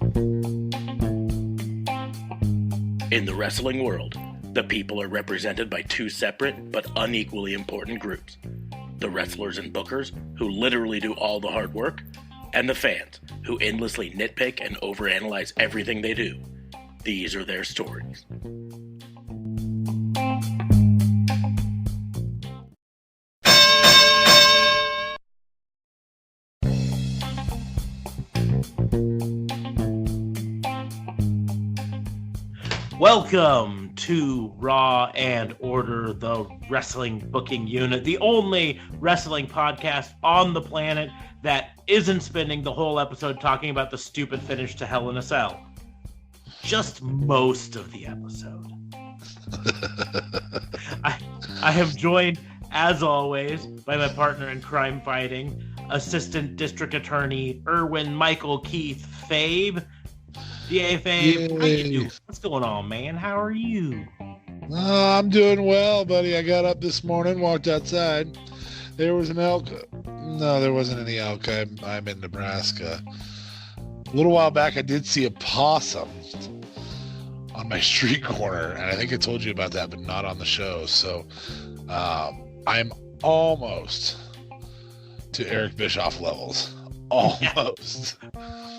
In the wrestling world, the people are represented by two separate but unequally important groups. The wrestlers and bookers, who literally do all the hard work, and the fans, who endlessly nitpick and overanalyze everything they do. These are their stories. Welcome to Raw and Order, the wrestling booking unit, the only wrestling podcast on the planet that isn't spending the whole episode talking about the stupid finish to Hell in a Cell. Just most of the episode. I am joined, as always, by my partner in crime fighting, Assistant District Attorney Erwin Michael Keith Fabe. DA Fabe, how you doing? What's going on, man? How are you? I'm doing well, buddy. I got up this morning, walked outside. There was an elk. No, there wasn't any elk. I'm in Nebraska. A little while back, I did see a possum on my street corner, and I think I told you about that, but not on the show. So I'm almost to Eric Bischoff levels. Almost.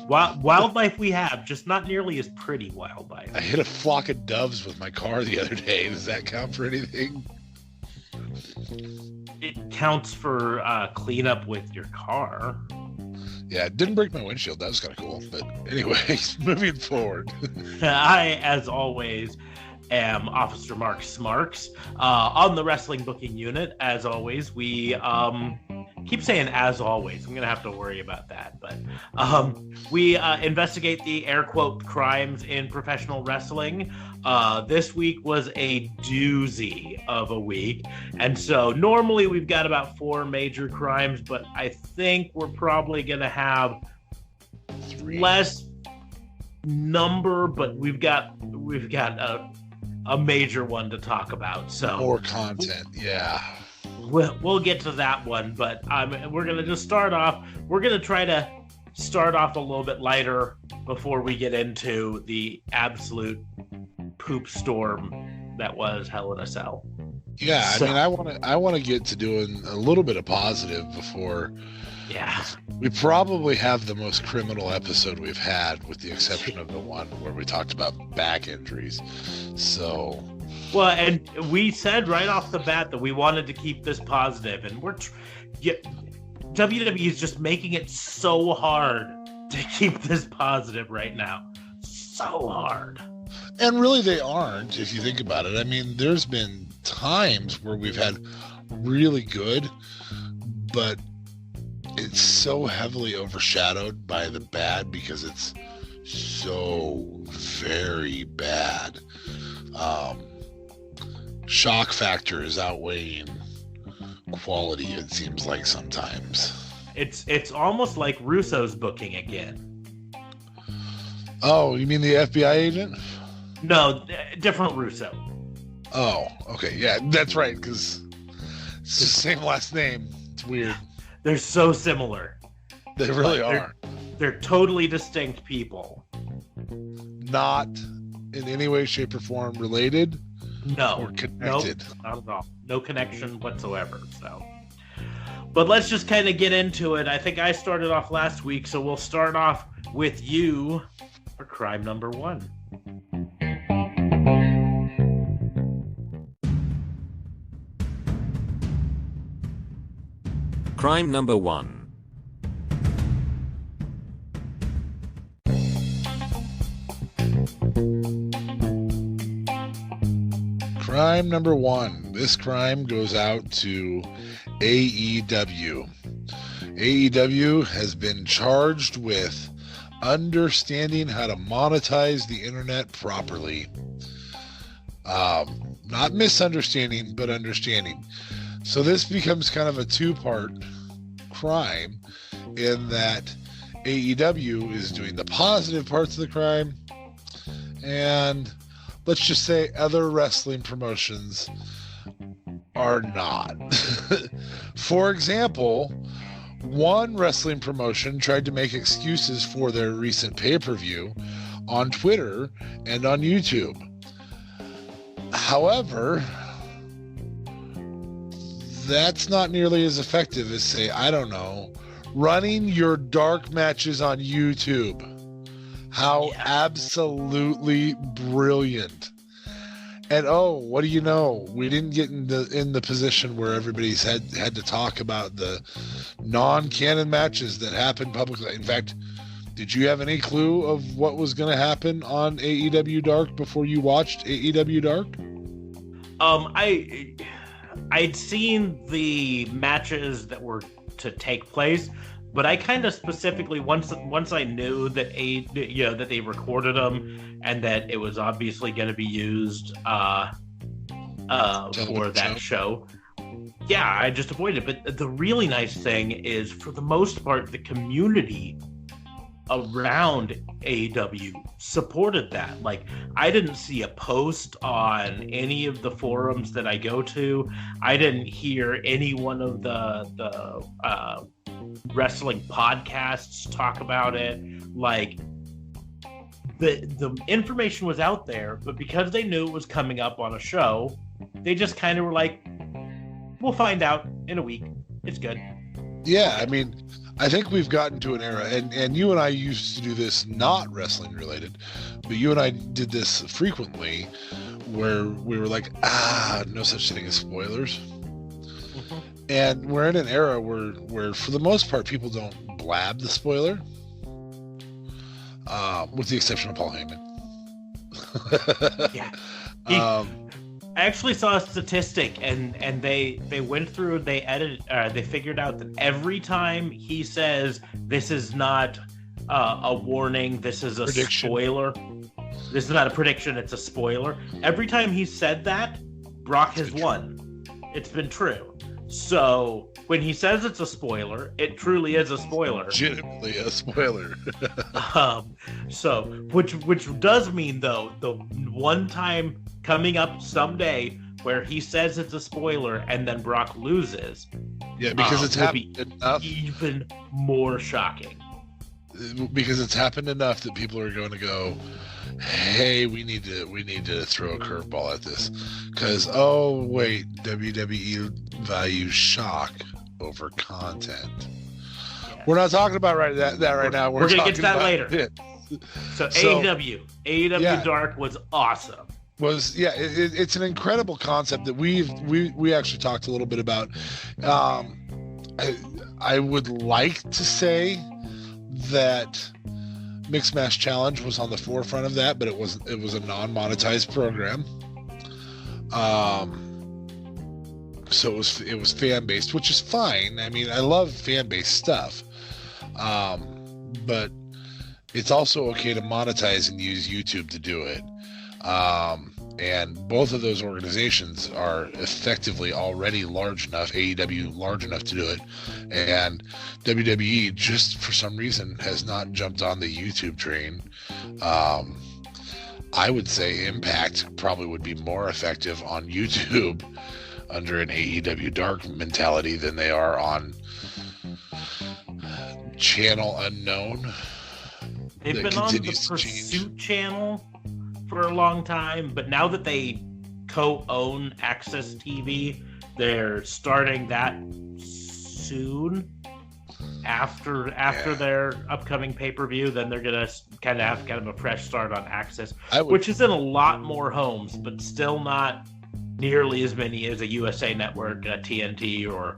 Wildlife we have, just not nearly as pretty wildlife. I hit a flock of doves with my car the other day. Does that count for anything? It counts for cleanup with your car. Yeah, it didn't break my windshield. That was kind of cool. But anyways, moving forward. I, as always, am Officer Mark Smarks. On the wrestling booking unit, as always, we keep saying as always. I'm going to have to worry about that. But we investigate the air quote crimes in professional wrestling. This week was a doozy of a week. And so normally we've got about 4 major crimes, but I think we're probably going to have 3. Less number, but we've got a major one to talk about. So more content, yeah. We'll get to that one, but we're going to just start off. We're going to try to start off a little bit lighter before we get into the absolute poop storm that was Hell in a Cell. Yeah, So- I mean, I want to get to doing a little bit of positive before. Yeah. We probably have the most criminal episode we've had, with the exception of the one where we talked about back injuries. So, Well, and we said right off the bat that we wanted to keep this positive, and WWE is just making it so hard to keep this positive right now. So hard. and really they aren't, if you think about it. I mean, there's been times where we've had really good, but it's so heavily overshadowed by the bad because it's so very bad. Shock factor is outweighing quality, it seems like sometimes. It's almost like Russo's booking again. Oh, you mean the FBI agent? No, different Russo. Oh, okay. Yeah, that's right, because it's the same last name. It's weird. They're so similar. They really They're- are. They're totally distinct people. Not in any way, shape, or form related No. or connected. Nope, not at all. No connection whatsoever. So, but let's just kind of get into it. I think I started off last week, so we'll start off with you for crime number 1. Crime number 1. Crime number 1. This crime goes out to AEW. AEW has been charged with understanding how to monetize the internet properly. Not misunderstanding, but understanding. So this becomes kind of a 2-part crime, in that AEW is doing the positive parts of the crime, and let's just say other wrestling promotions are not. For example, one wrestling promotion tried to make excuses for their recent pay-per-view on Twitter and on YouTube. However, that's not nearly as effective as, say, I don't know, running your dark matches on YouTube. How absolutely brilliant. And what do you know? We didn't get in the position where everybody's had to talk about the non-canon matches that happened publicly. In fact, did you have any clue of what was going to happen on AEW Dark before you watched AEW Dark? I'd seen the matches that were to take place, but I kind of specifically once I knew that that they recorded them and that it was obviously going to be used for that show. Yeah, I just avoided it. But the really nice thing is, for the most part, the community around AEW supported that. Like, I didn't see a post on any of the forums that I go to. I didn't hear any one of the wrestling podcasts talk about it. Like, the information was out there, but because they knew it was coming up on a show, they just kind of were like, we'll find out in a week. It's good. Yeah, I mean, I think we've gotten to an era, and you and I used to do this, not wrestling related, but you and I did this frequently, where we were like, no such thing as spoilers. Mm-hmm. And we're in an era where for the most part, people don't blab the spoiler, with the exception of Paul Heyman. Yeah. I actually saw a statistic, and they went through, they figured out that every time he says, this is not a warning, this is a prediction. Spoiler, this is not a prediction, it's a spoiler. Every time he said that, Brock has won. It's been true. So when he says it's a spoiler, it truly is a spoiler. Legitimately a spoiler. So which does mean, though, the one time coming up someday where he says it's a spoiler and then Brock loses. Yeah, because it's happened enough. Even more shocking. Because it's happened enough that people are going to go, hey, we need to throw a curveball at this. Because, oh, wait, WWE values shock over content. Yes. We're not talking about that right now. We're going to get to that later. So AEW Dark was awesome. It's an incredible concept that we actually talked a little bit about. I would like to say that Mixed Match Challenge was on the forefront of that, but it was a non-monetized program. So it was fan based, which is fine. I mean, I love fan based stuff, but it's also okay to monetize and use YouTube to do it. And both of those organizations are effectively already large enough, AEW large enough to do it, and WWE just for some reason has not jumped on the YouTube train. I would say Impact probably would be more effective on YouTube under an AEW Dark mentality than they are on Channel Unknown. They've been on the Pursuit channel for a long time, but now that they co-own Access TV, they're starting that soon after their upcoming pay-per-view. Then they're gonna kind of have a fresh start on Access, which is in a lot more homes, but still not nearly as many as a USA Network, a TNT, or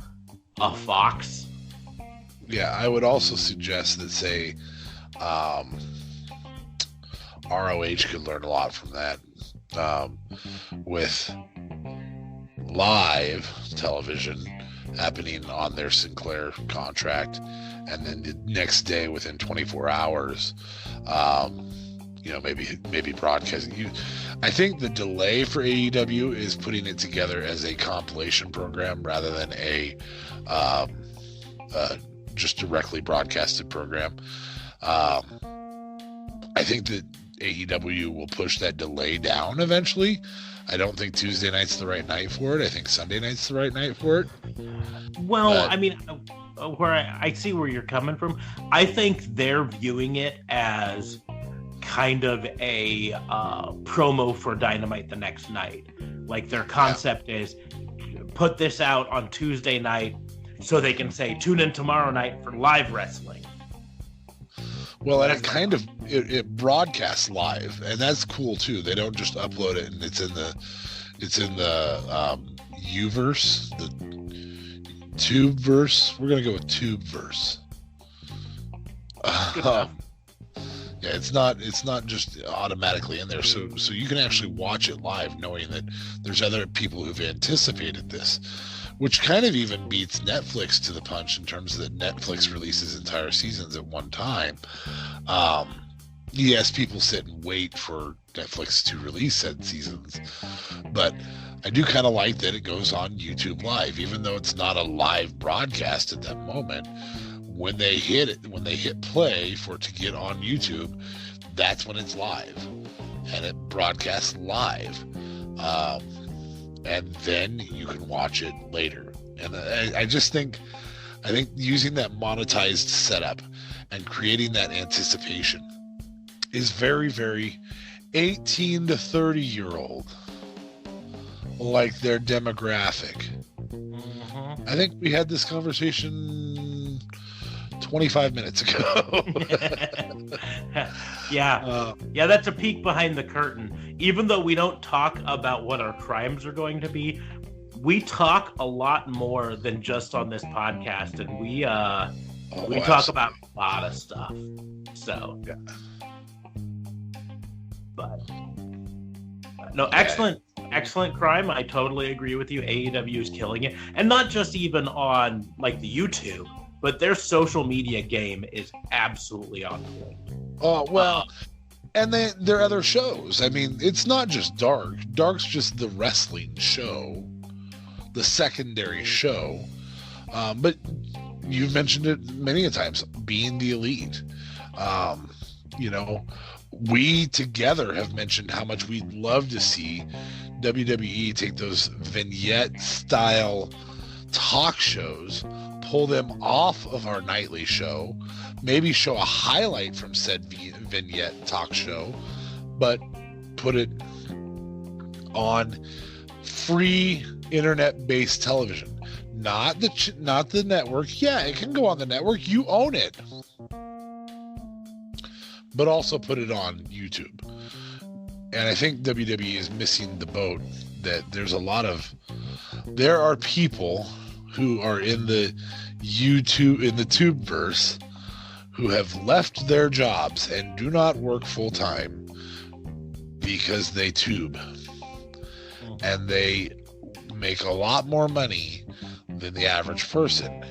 a Fox. Yeah, I would also suggest that, say, ROH could learn a lot from that, with live television happening on their Sinclair contract, and then the next day, within 24 hours, maybe broadcasting. I think the delay for AEW is putting it together as a compilation program rather than a just directly broadcasted program. I think that AEW will push that delay down eventually. I don't think Tuesday night's the right night for it. I think Sunday night's the right night for it. Well, I mean, where I see where you're coming from. I think they're viewing it as kind of a promo for Dynamite the next night. Like their concept is put this out on Tuesday night so they can say tune in tomorrow night for live wrestling. Well, and it broadcasts live, and that's cool too. They don't just upload it and it's in the Uverse, the Tubeverse. We're gonna go with Tubeverse. Yeah, it's not just automatically in there, so you can actually watch it live, knowing that there's other people who've anticipated this, which kind of even beats Netflix to the punch in terms of that Netflix releases entire seasons at one time. Yes, people sit and wait for Netflix to release said seasons, but I do kind of like that it goes on YouTube Live, even though it's not a live broadcast at that moment. When they hit play for it to get on YouTube, that's when it's live, and it broadcasts live, and then you can watch it later. And I think using that monetized setup and creating that anticipation is very, very 18 to 30 year old, like their demographic. Mm-hmm. I think we had this conversation 25 minutes ago. Yeah, that's a peek behind the curtain. Even though we don't talk about what our crimes are going to be, we talk a lot more than just on this podcast, and we talk about a lot of stuff. So, yeah. But no, excellent crime. I totally agree with you. AEW is killing it, and not just even on like the YouTube, but their social media game is absolutely on point. Oh, well, and their other shows. I mean, it's not just Dark. Dark's just the wrestling show, the secondary show. But you've mentioned it many a times, being the elite. We together have mentioned how much we'd love to see WWE take those vignette-style talk shows, pull them off of our nightly show, maybe show a highlight from said vignette talk show, but put it on free internet-based television. Not the network. Yeah, it can go on the network. You own it. But also put it on YouTube. And I think WWE is missing the boat that there are people who are in the Tubeverse who have left their jobs and do not work full time because they tube. And they make a lot more money than the average person.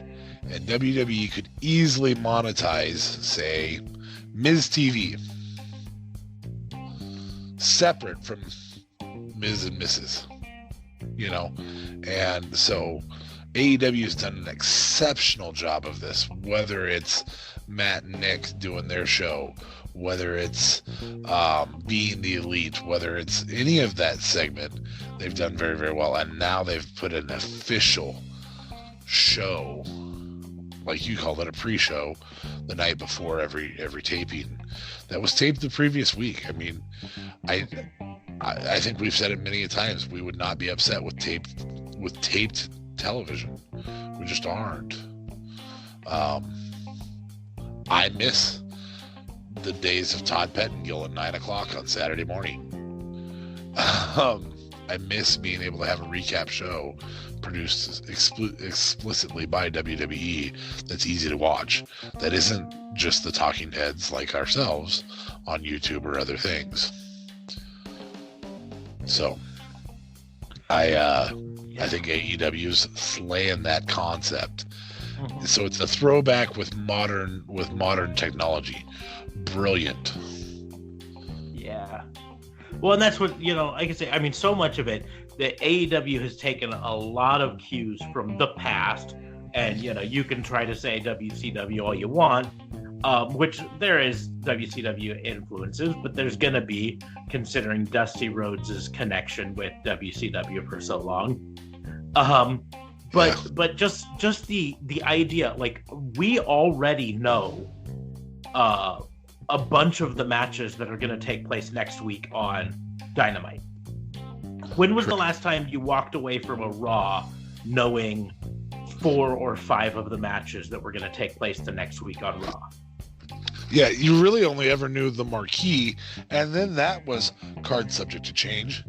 And WWE could easily monetize, say, Miz TV, separate from Miz and Mrs., and so AEW has done an exceptional job of this, whether it's Matt and Nick doing their show, whether it's being the elite, whether it's any of that segment. They've done very, very well, and now they've put an official show, like you called it, a pre-show, the night before every taping that was taped the previous week. I mean, I think we've said it many times. We would not be upset with taped television. We just aren't. I miss the days of Todd Pettengill at 9:00 on Saturday morning. I miss being able to have a recap show produced explicitly by WWE that's easy to watch, that isn't just the talking heads like ourselves on YouTube or other things. So I think AEW's slaying that concept. So it's a throwback with modern technology. Brilliant. Yeah. Well, and that's what, like I say, I mean, so much of it, the AEW has taken a lot of cues from the past, and, you can try to say WCW all you want, which there is WCW influences, but there's going to be, considering Dusty Rhodes' connection with WCW for so long. But just the idea, like, we already know a bunch of the matches that are going to take place next week on Dynamite. When was the last time you walked away from a Raw knowing 4 or 5 of the matches that were going to take place the next week on Raw? Yeah, you really only ever knew the marquee, and then that was card subject to change.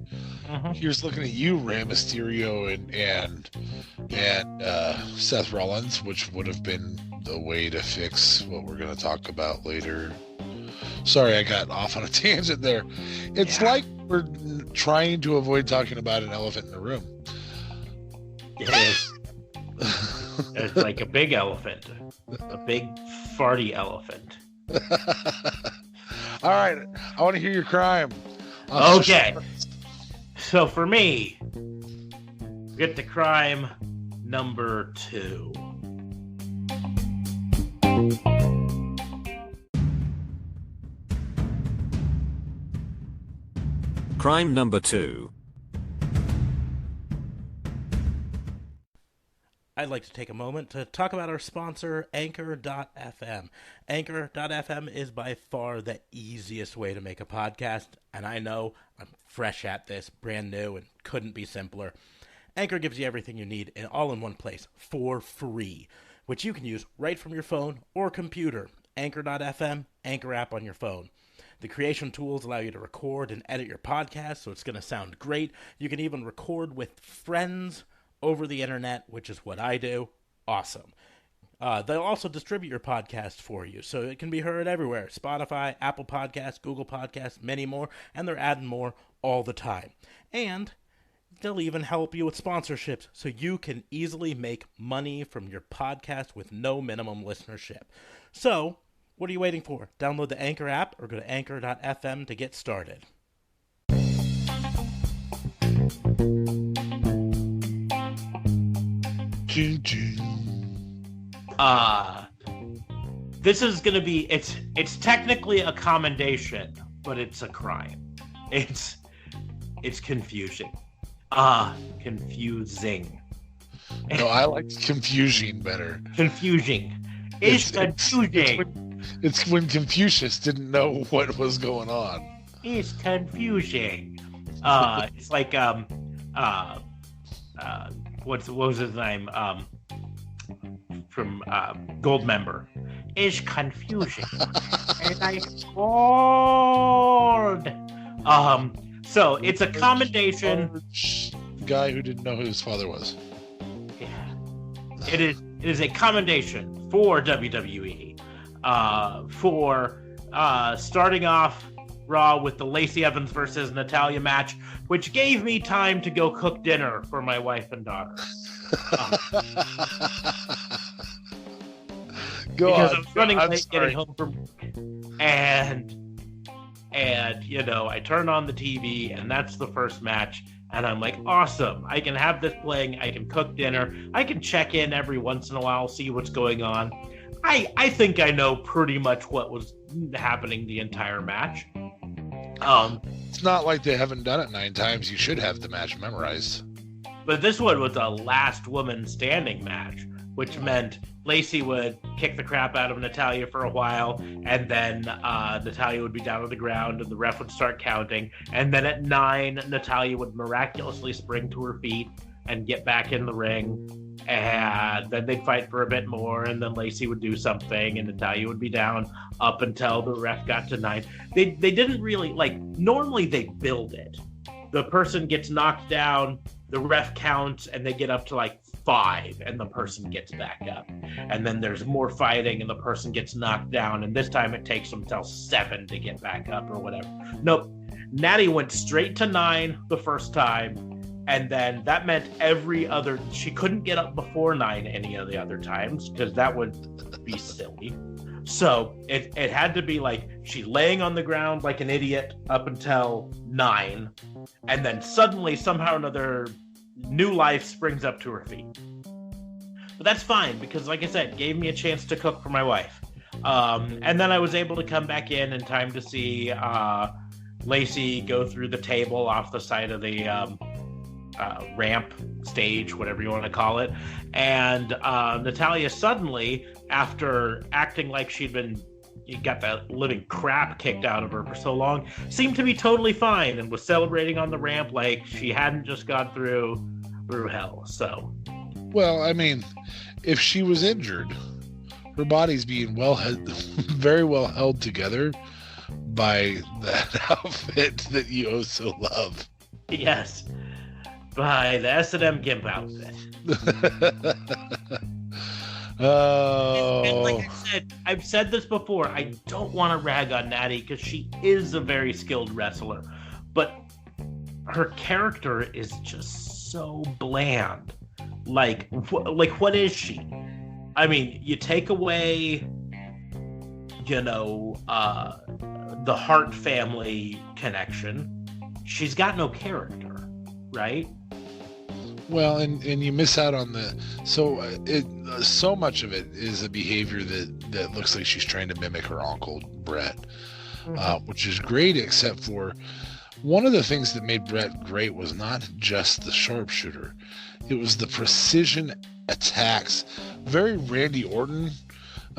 Mm-hmm. Here's looking at you, Rey Mysterio and Seth Rollins, which would have been the way to fix what we're going to talk about later. Sorry, I got off on a tangent there. It's like we're trying to avoid talking about an elephant in the room. It is. It's like a big elephant, a big farty elephant. All right, I want to hear your crime. Okay, so for me, get to crime number 2. Crime number 2. I'd like to take a moment to talk about our sponsor, Anchor.fm. Anchor.fm is by far the easiest way to make a podcast, and I know I'm fresh at this, brand new, and couldn't be simpler. Anchor gives you everything you need all in one place for free, which you can use right from your phone or computer. Anchor.fm, Anchor app on your phone. The creation tools allow you to record and edit your podcast, so it's going to sound great. You can even record with friends over the internet, which is what I do. Awesome. They'll also distribute your podcast for you, so it can be heard everywhere. Spotify, Apple Podcasts, Google Podcasts, many more, and they're adding more all the time. And they'll even help you with sponsorships, so you can easily make money from your podcast with no minimum listenership. So, what are you waiting for? Download the Anchor app or go to Anchor.fm to get started. This is gonna be it's technically a commendation, but it's a crime. It's confusing. Confusing. No, I like confusing better. Confusing. It's confusing. It's when Confucius didn't know what was going on. It's confusing. It's like what was his name? From Goldmember. It's confusing. And I scored. So it's a commendation. Guy who didn't know who his father was. Yeah. It is a commendation for WWE for starting off Raw with the Lacey Evans versus Natalya match, which gave me time to go cook dinner for my wife and daughter. Because I was running late getting home from work. And you know, I turn on the TV and that's the first match. And I'm like, awesome. I can have this playing. I can cook dinner. I can check in every once in a while, see what's going on. I think I know pretty much what was happening the entire match. It's not like they haven't done it 9 times. You should have the match memorized. But this one was a last woman standing match, which meant Lacey would kick the crap out of Natalya for a while, and then Natalya would be down on the ground, and the ref would start counting. And then at 9, Natalya would miraculously spring to her feet and get back in the ring. And then they'd fight for a bit more, and then Lacey would do something, and Natalya would be down up until the ref got to 9. They didn't really, like, normally they build it. The person gets knocked down, the ref counts, and they get up to, like, 5, and the person gets back up. And then there's more fighting, and the person gets knocked down, and this time it takes them till 7 to get back up or whatever. Nope. Natty went straight to 9 the first time, and then that meant she couldn't get up before 9 any of the other times, because that would be silly. So it had to be like she's laying on the ground like an idiot up until 9, and then suddenly, somehow or another, new life springs up to her feet. But that's fine, because like I said, it gave me a chance to cook for my wife. And then I was able to come back in time to see Lacey go through the table off the side of the ramp stage, whatever you want to call it. And Natalya suddenly, after acting like she'd got the living crap kicked out of her for so long, seemed to be totally fine and was celebrating on the ramp like she hadn't just gone through hell. So, well, I mean, if she was injured, her body's being very well held together by that outfit that you oh so love. Yes, by the S&M Gimp outfit. Oh. And like I said, I've said this before, I don't want to rag on Natty because she is a very skilled wrestler, but her character is just so bland. Like what is she? I mean, you take away, the Hart family connection, she's got no character, right? Well, and you miss out on so much of it is a behavior that looks like she's trying to mimic her uncle Brett, which is great, except for one of the things that made Brett great was not just the sharpshooter, it was the precision attacks. Very Randy Orton.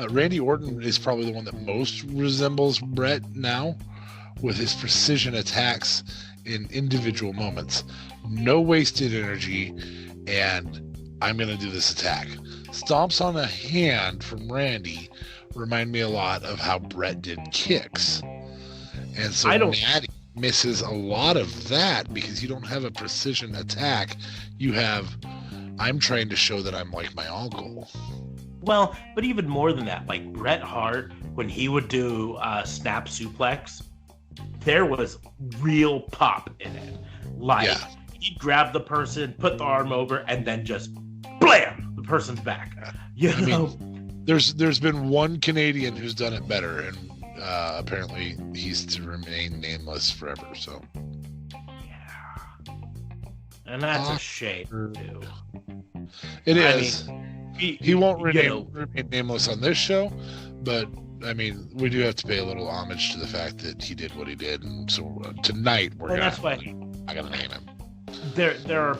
Randy Orton is probably the one that most resembles Brett now, with his precision attacks in individual moments. No wasted energy, and I'm going to do this attack. Stomps on a hand from Randy remind me a lot of how Brett did kicks. And so Natty misses a lot of that because you don't have a precision attack. You have, I'm trying to show that I'm like my uncle. Well, but even more than that, like Bret Hart, when he would do snap suplex, there was real pop in it. Like, he'd grab the person, put the arm over, and then just blam, the person's back. I mean, there's been one Canadian who's done it better, and apparently he's to remain nameless forever. So, yeah, and that's a shame too. It is. He won't remain nameless on this show, but I mean, we do have to pay a little homage to the fact that he did what he did, and so tonight I gotta name him. There are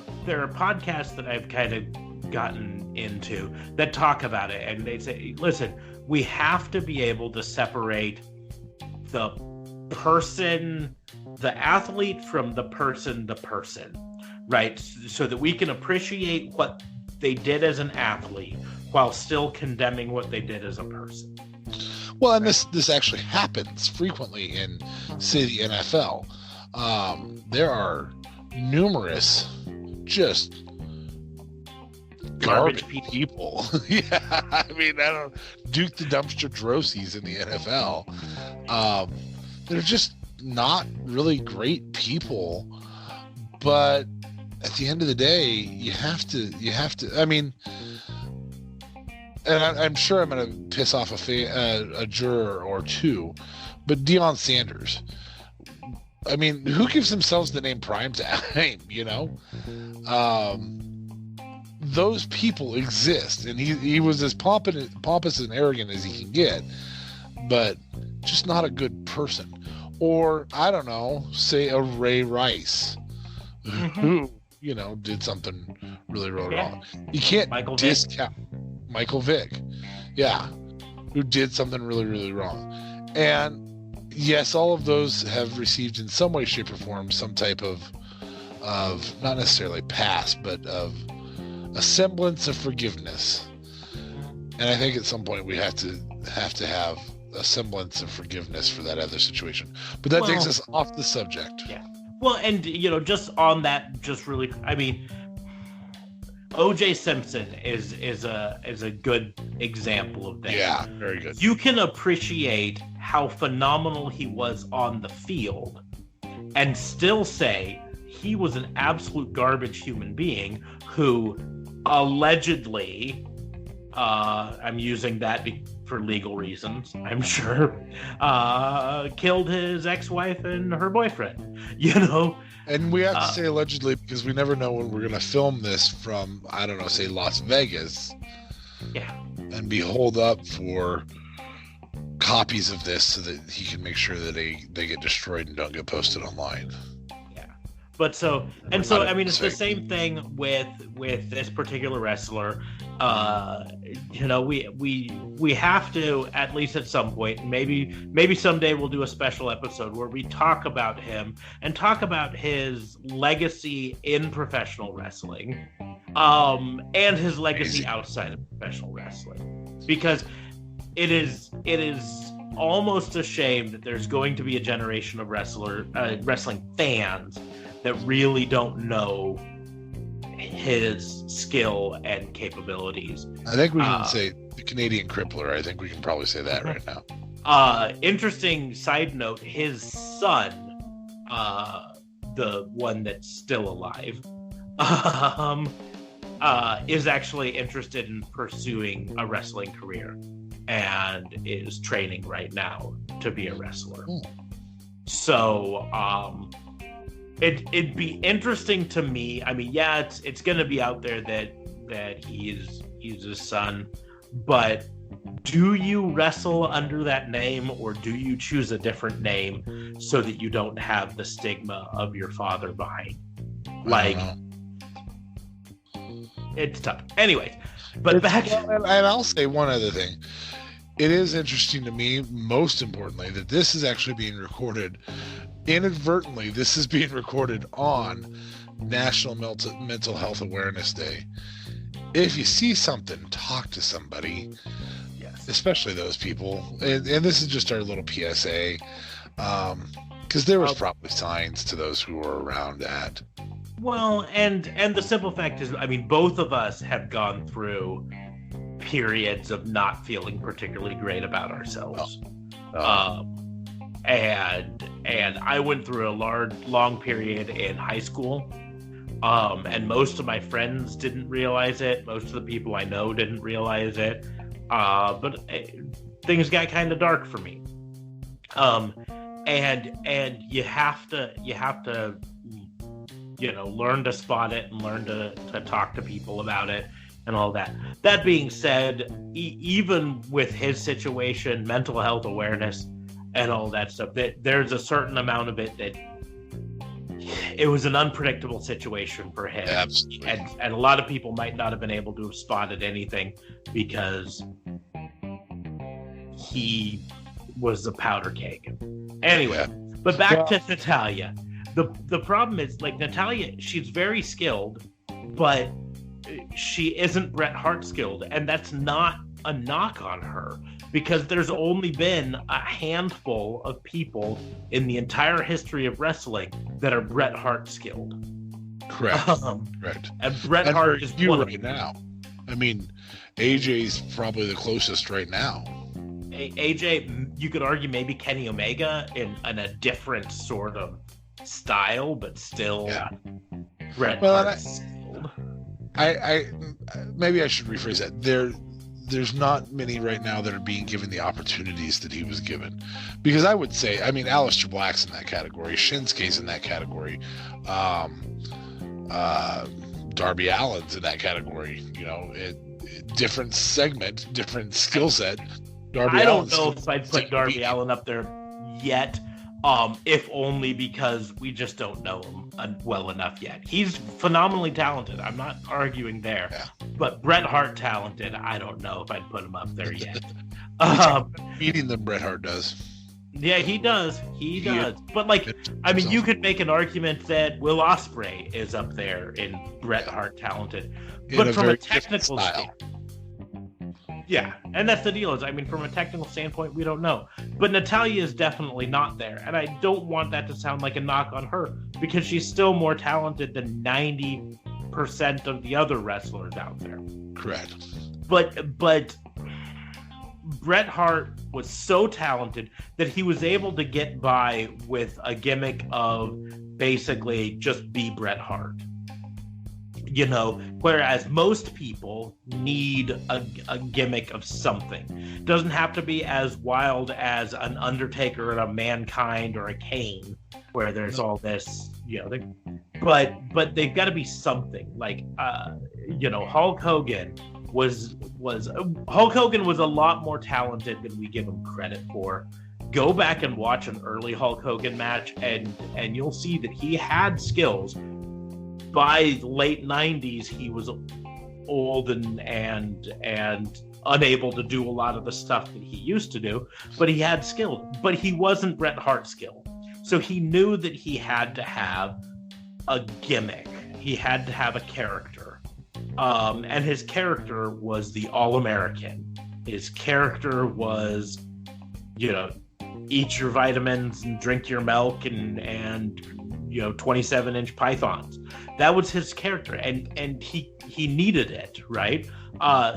podcasts that I've kind of gotten into that talk about it, and they say, listen, we have to be able to separate the person, the athlete, from the person, right? So that we can appreciate what they did as an athlete while still condemning what they did as a person. Well, and this actually happens frequently in, say, the NFL. There are numerous just garbage people. Yeah, I mean, Duke the Dumpster Drosy's in the NFL. They're just not really great people, but at the end of the day, you have to. I mean, and I'm sure I'm going to piss off a juror or two, but Deion Sanders. I mean, who gives themselves the name Primetime? Those people exist, and he was as pompous and arrogant as he can get, but just not a good person. Or I don't know, say a Ray Rice, who did something really wrong. You can't discount Michael Vick, who did something really, really wrong. And yes, all of those have received in some way, shape, or form some type of not necessarily past, but of a semblance of forgiveness. And I think at some point we have to have a semblance of forgiveness for that other situation. But that takes us off the subject. Yeah. Well, and just on that, just really, I mean, O.J. Simpson is a good example of that. Yeah, very good. You can appreciate how phenomenal he was on the field and still say he was an absolute garbage human being who allegedly, I'm using that for legal reasons, I'm sure, killed his ex-wife and her boyfriend, And we have to say allegedly because we never know when we're going to film this from, I don't know, say Las Vegas. Yeah. And be holed up for copies of this so that he can make sure that they get destroyed and don't get posted online. Yeah. I mean, it's the same thing with this particular wrestler. We have to, at least at some point, maybe someday we'll do a special episode where we talk about him and talk about his legacy in professional wrestling, and his legacy outside of professional wrestling, because it is almost a shame that there's going to be a generation of wrestling fans that really don't know his skill and capabilities. I think we can say the Canadian Crippler. I think we can probably say that right now. Interesting side note, his son, the one that's still alive, is actually interested in pursuing a wrestling career and is training right now to be a wrestler. So, it'd be interesting to me. I mean, yeah, it's going to be out there that he's his son, but do you wrestle under that name, or do you choose a different name so that you don't have the stigma of your father behind? Like, it's tough. Anyways, but and I'll say one other thing. It is interesting to me, most importantly, that this is actually being recorded inadvertently. This is being recorded on National Mental Health Awareness Day. If you see something, talk to somebody. Yes. Especially those people. And this is just our little PSA. Because there was probably signs to those who were around that. Well, and the simple fact is, I mean, both of us have gone through periods of not feeling particularly great about ourselves. And I went through a long period in high school, and most of my friends didn't realize it. Most of the people I know didn't realize it, but things got kind of dark for me. And you have to learn to spot it and learn to talk to people about it and all that. That being said, even with his situation, mental health awareness and all that stuff, that there's a certain amount of it that it was an unpredictable situation for him. Absolutely. And a lot of people might not have been able to have spotted anything because he was a powder keg. Anyway, but back to Natalya. The problem is, like, Natalya, she's very skilled, but she isn't Bret Hart skilled, and that's not a knock on her, because there's only been a handful of people in the entire history of wrestling that are Bret Hart skilled. Correct. Correct. And Bret Hart is one right now. I mean, AJ's probably the closest right now. AJ, you could argue maybe Kenny Omega in a different sort of style, but still Bret Hart skilled. I maybe I should rephrase that. There's not many right now that are being given the opportunities that he was given, because I would say, I mean, Aleister Black's in that category, Shinsuke's in that category, Darby Allin's in that category. You know, different segment, different skill set. I don't know if I'd put Darby Allin up there yet. If only because we just don't know him well enough yet. He's phenomenally talented. I'm not arguing there. Yeah. But Bret Hart talented, I don't know if I'd put him up there yet. Beating than Bret Hart does. Yeah, he does. He does. But, like, I mean, you could make an argument that Will Ospreay is up there in Bret Hart talented. But from a technical standpoint. Yeah, and that's the deal. Is, I mean, from a technical standpoint, we don't know. But Natalya is definitely not there. And I don't want that to sound like a knock on her, because she's still more talented than 90% of the other wrestlers out there. Correct. But Bret Hart was so talented that he was able to get by with a gimmick of basically just be Bret Hart. You know, whereas most people need a gimmick of something. It doesn't have to be as wild as an Undertaker and a Mankind or a Kane, where there's all this, you know, but they've got to be something. Like, you know, Hulk Hogan was a lot more talented than we give him credit for. Go back and watch an early Hulk Hogan match, and you'll see that he had skills. By late 90s, he was old and unable to do a lot of the stuff that he used to do, but he had skill. But he wasn't Bret Hart skill. So he knew that he had to have a gimmick. He had to have a character. And his character was the All-American. His character was, eat your vitamins and drink your milk and 27-inch pythons. That was his character, and he needed it, right?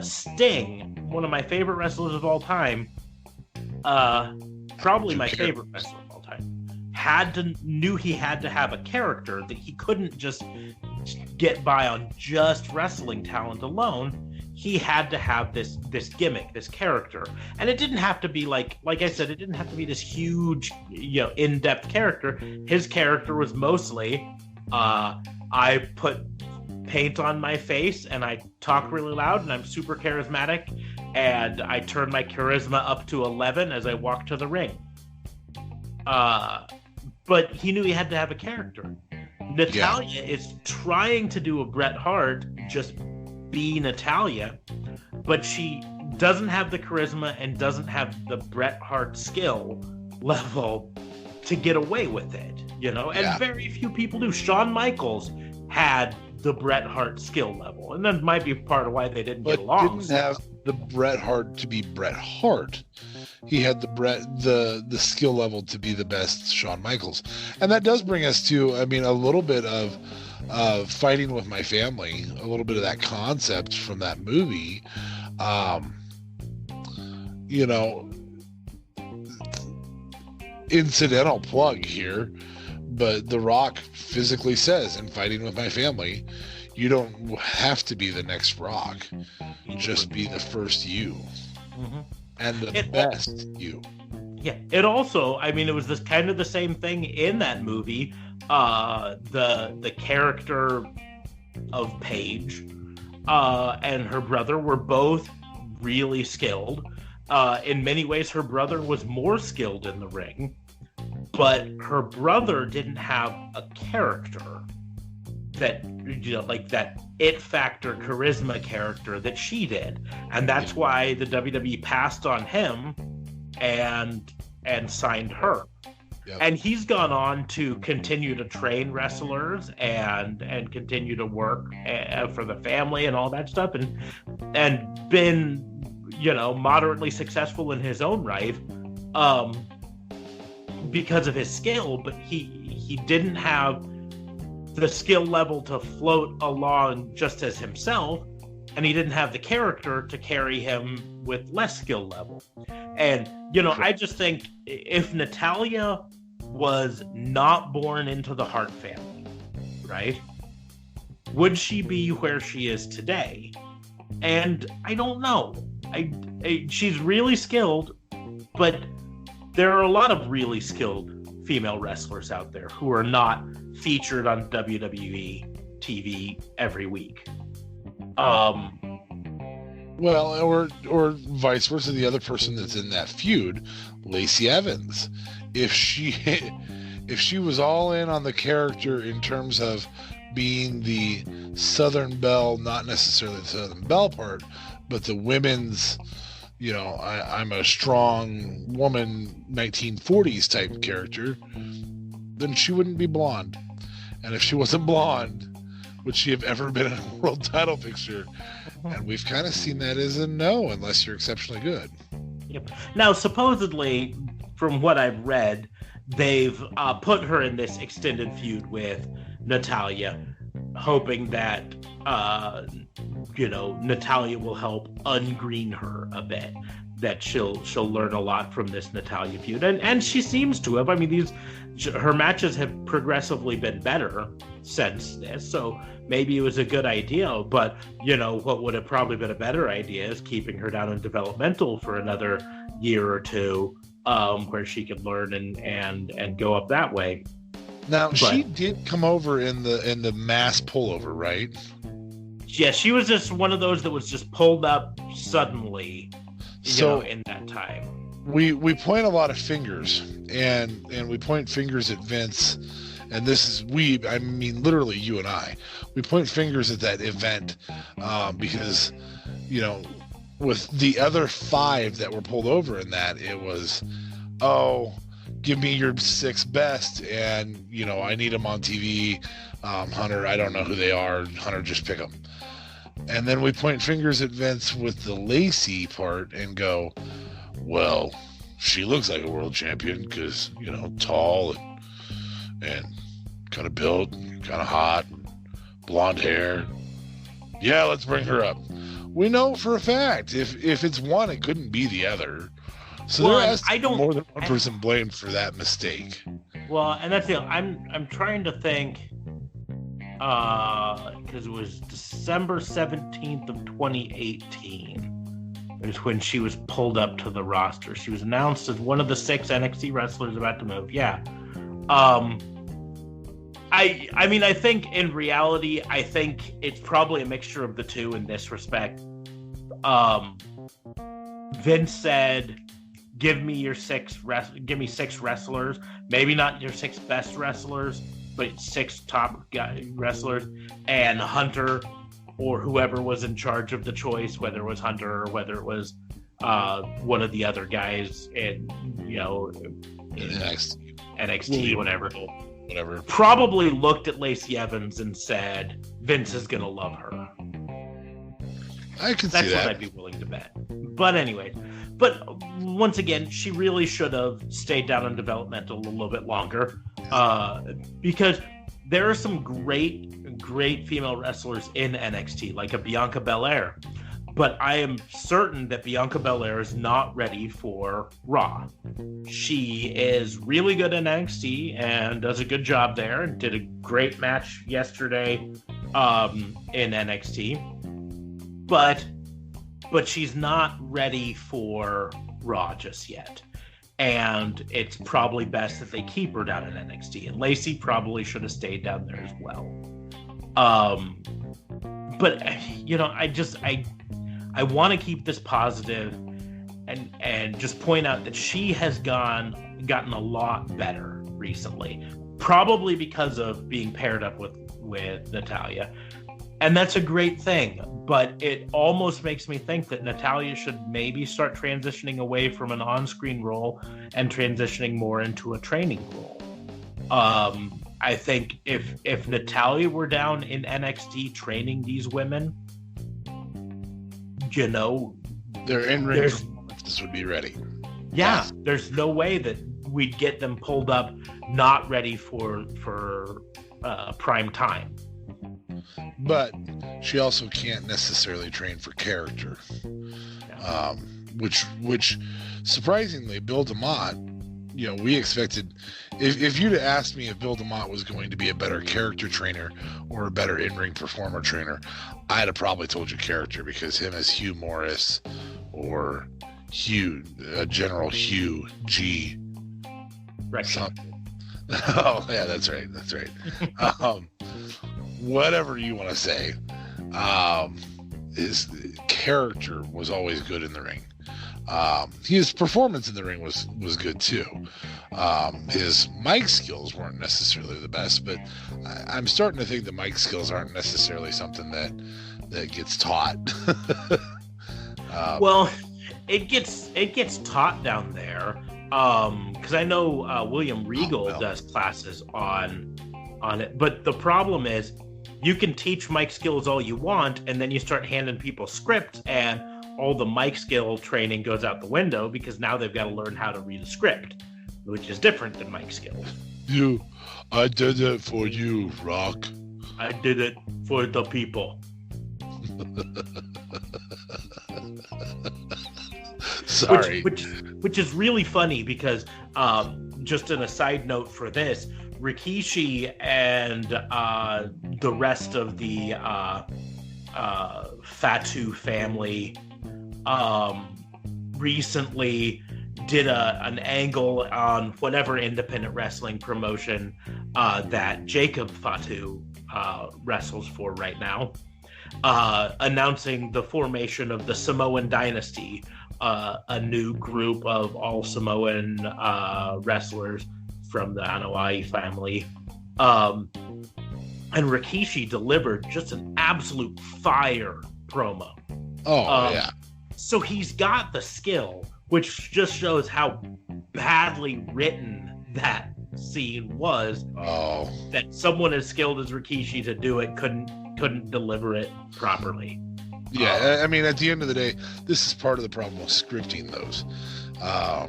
Sting, one of my favorite wrestlers of all time, probably my favorite wrestler of all time, knew he had to have a character, that he couldn't just get by on just wrestling talent alone. He had to have this gimmick, this character, and it didn't have to be like I said, it didn't have to be this huge, in-depth character. His character was mostly, I put paint on my face and I talk really loud and I'm super charismatic and I turn my charisma up to 11 as I walk to the ring. But he knew he had to have a character. Natalya is trying to do a Bret Hart, just be Natalya, but she doesn't have the charisma and doesn't have the Bret Hart skill level to get away with it, and very few people do. Shawn Michaels had the Bret Hart skill level, and that might be part of why they didn't get along. Didn't have the Bret Hart to be Bret Hart. He had the skill level to be the best Shawn Michaels. And that does bring us to, a little bit of Fighting with My Family, a little bit of that concept from that movie. Incidental plug here, but The Rock physically says in Fighting with My Family, you don't have to be the next Rock. Just be the first you. Mm-hmm. And the best you. Yeah. It also, it was this kind of the same thing in that movie. The character of Paige and her brother were both really skilled. In many ways, her brother was more skilled in the ring, but her brother didn't have a character that, like that it factor charisma character that she did. And that's why the WWE passed on him and signed her. Yep. And he's gone on to continue to train wrestlers and continue to work for the family and all that stuff, and been, moderately successful in his own right, because of his skill. But he didn't have the skill level to float along just as himself, and he didn't have the character to carry him with less skill level. And I just think if Natalya was not born into the Hart family, right, would she be where she is today? And I don't know. She's really skilled, but there are a lot of really skilled female wrestlers out there who are not featured on WWE TV every week. Well, or vice versa. The other person that's in that feud, Lacey Evans, if she was all in on the character in terms of being the Southern Belle, not necessarily the Southern Belle part, but the women's, I'm a strong woman 1940s type character, then she wouldn't be blonde. And if she wasn't blonde, would she have ever been in a world title picture? And we've kind of seen that as a no, unless you're exceptionally good. Yep. Now, supposedly, from what I've read, they've put her in this extended feud with Natalya, hoping that Natalya will help ungreen her a bit, that she'll learn a lot from this Natalya feud, and she seems to have. Her matches have progressively been better since this, so maybe it was a good idea. But what would have probably been a better idea is keeping her down in developmental for another year or two, where she could learn and go up that way. Now, she did come over in the mass pullover, right? Yeah, she was just one of those that was just pulled up suddenly, in that time. we point a lot of fingers, and we point fingers at Vince, and this is I mean literally you and I. We point fingers at that event because, you know, with the other 5 that were pulled over in that, it was, oh, give me your 6 best, and, you know, I need them on TV. Hunter, I don't know who they are. Hunter, just pick them. And then we point fingers at Vince with the Lacey part and go, well, she looks like a world champion because, you know, tall and kind of built, kind of hot, blonde hair. Yeah, let's bring her up. We know for a fact if it's one, it couldn't be the other. So there has to be more than one person blamed for that mistake. Well, and that's the I'm trying to think, because it was December 17th of 2018. It was when she was pulled up to the roster. She was announced as one of the 6 NXT wrestlers about to move. Yeah. I mean, I think in reality, I think it's probably a mixture of the two in this respect. Vince said, give me 6 wrestlers, maybe not your 6 best wrestlers, but 6 top wrestlers, and Hunter or whoever was in charge of the choice, whether it was Hunter or whether it was one of the other guys in, you know, NXT, whatever, probably looked at Lacey Evans and said, Vince is going to love her. I can see that. That's what I'd be willing to bet. But anyway, but once again, she really should have stayed down in developmental a little bit longer, because there are some great female wrestlers in NXT, like a Bianca Belair. But I am certain that Bianca Belair is not ready for Raw. She is really good in NXT and does a good job there and did a great match yesterday in NXT. But she's not ready for Raw just yet. And it's probably best that they keep her down in NXT. And Lacey probably should have stayed down there as well. But, you know, I want to keep this positive and just point out that she has gotten a lot better recently, probably because of being paired up with Natalya. And that's a great thing, but it almost makes me think that Natalya should maybe start transitioning away from an on-screen role and transitioning more into a training role. I think if Natalya were down in NXT training these women, you know, their in-ring performances would be ready. Yeah, there's no way that we'd get them pulled up not ready for prime time. But she also can't necessarily train for character, which surprisingly, Bill DeMott, you know, we expected. If you'd have asked me if Bill DeMott was going to be a better character trainer or a better in-ring performer trainer, I'd have probably told you character, because him as Hugh Morris or General Hugh G. Right. Oh yeah, that's right. Whatever you want to say, his character was always good in the ring. His performance in the ring was good too. His mic skills weren't necessarily the best, but I'm starting to think the mic skills aren't necessarily something that gets taught. Well, it gets taught down there, because I know William Regal does classes on it. But the problem is, you can teach mic skills all you want, and then you start handing people scripts, and all the mic skill training goes out the window, because now they've got to learn how to read a script, which is different than mic skills. I did it for you, Rock. I did it for the people. Sorry. Which is really funny, because just an aside note for this, Rikishi and the rest of the Fatu family recently did an angle on whatever independent wrestling promotion that Jacob Fatu wrestles for right now, announcing the formation of the Samoan Dynasty, a new group of all Samoan wrestlers from the Anoa'i family. And Rikishi delivered just an absolute fire promo. Oh, yeah. So he's got the skill, which just shows how badly written that scene was. Oh. That someone as skilled as Rikishi to do it couldn't deliver it properly. Yeah, I mean, at the end of the day, this is part of the problem with scripting those. I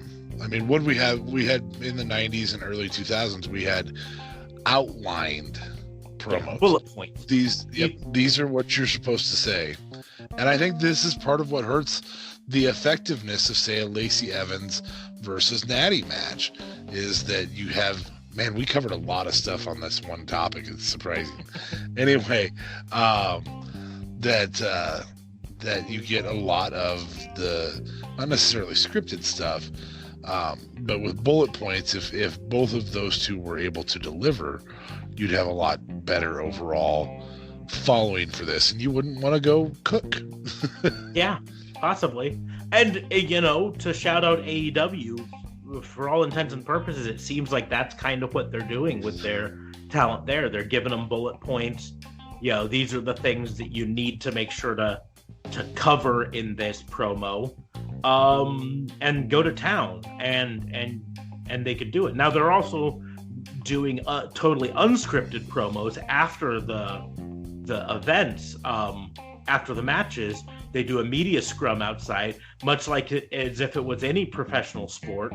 mean, what we had in the 90s and early 2000s, we had outlined promos. Yeah, bullet points. These are what you're supposed to say. And I think this is part of what hurts the effectiveness of, say, a Lacey Evans versus Natty match, is that you have, man, we covered a lot of stuff on this one topic. It's surprising. Anyway, that you get a lot of the, not necessarily scripted stuff, but with bullet points, if both of those two were able to deliver, you'd have a lot better overall following for this, and you wouldn't want to go cook. Yeah, possibly. And, to shout out AEW, for all intents and purposes, it seems like that's kind of what they're doing with their talent there. They're giving them bullet points. These are the things that you need to make sure to cover in this promo, and go to town, and they could do it. Now they're also doing totally unscripted promos after the events, after the matches. They do a media scrum outside, much like as if it was any professional sport,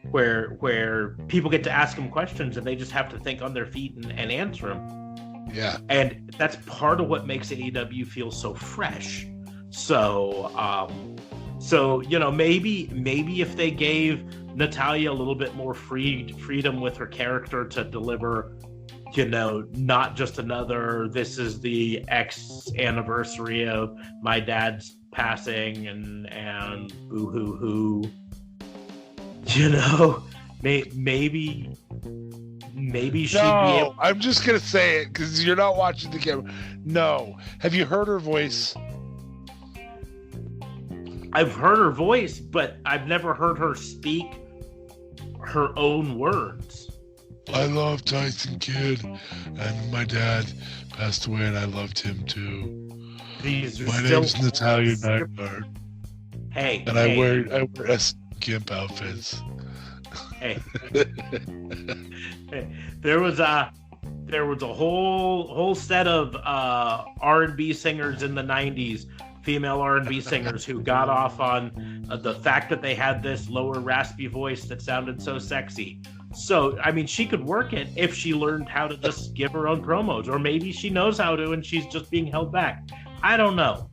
where people get to ask them questions and they just have to think on their feet and answer them. Yeah. And that's part of what makes AEW feel so fresh. So maybe if they gave Natalya a little bit more freedom with her character to deliver, not just another, this is the X anniversary of my dad's passing and boo hoo hoo. Maybe she'd be able. I'm just gonna say it because you're not watching the camera. No, have you heard her voice? I've heard her voice, but I've never heard her speak her own words. I love Tyson Kidd, and my dad passed away, and I loved him too. My name's Natalya Neidhart. Hey, and I wear gimp outfits. Hey, there was a whole set of R&B singers in the 90s, female R&B singers, who got off on the fact that they had this lower raspy voice that sounded so sexy. So, I mean, she could work it if she learned how to just give her own promos, or maybe she knows how to and she's just being held back. I don't know.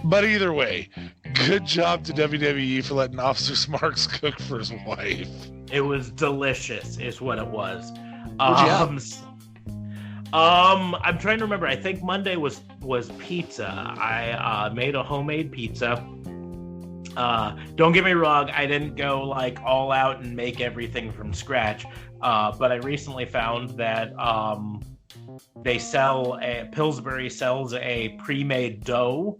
But either way, good job to WWE for letting Officer Smarks cook for his wife. It was delicious, is what it was. I'm trying to remember. I think Monday was pizza. I made a homemade pizza. Don't get me wrong, I didn't go like all out and make everything from scratch. But I recently found that Pillsbury sells a pre-made dough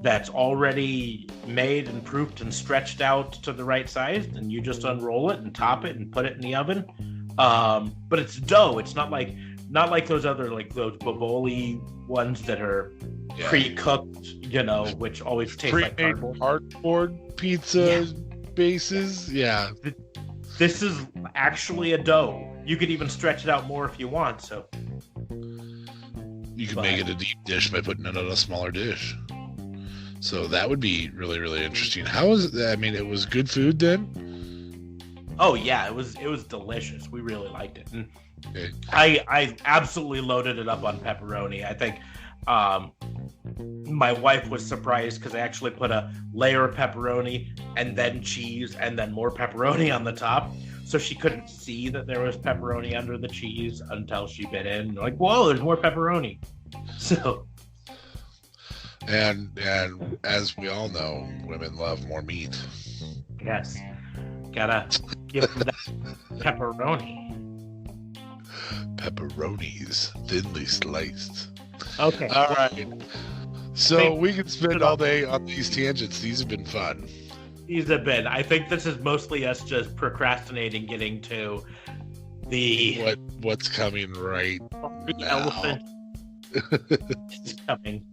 that's already made and proofed and stretched out to the right size, and you just unroll it and top it and put it in the oven. But it's dough. It's not like those other, like those Bavoli ones that are pre-cooked, which always taste like cardboard pizza bases. Yeah. This is actually a dough. You could even stretch it out more if you want. So you could make it a deep dish by putting it on a smaller dish. So that would be really, really interesting. How was it? I mean, it was good food then? Oh yeah, it was delicious. We really liked it. And okay. I absolutely loaded it up on pepperoni. I think my wife was surprised because I actually put a layer of pepperoni and then cheese and then more pepperoni on the top. So she couldn't see that there was pepperoni under the cheese until she bit in. Like, whoa, there's more pepperoni. So... And as we all know, women love more meat. Yes. Gotta give them that pepperoni. Pepperonis, thinly sliced. Okay. All right. So we can spend all day on these tangents. These have been fun. These have been. I think this is mostly us just procrastinating getting to the what's coming right now. Elephant is coming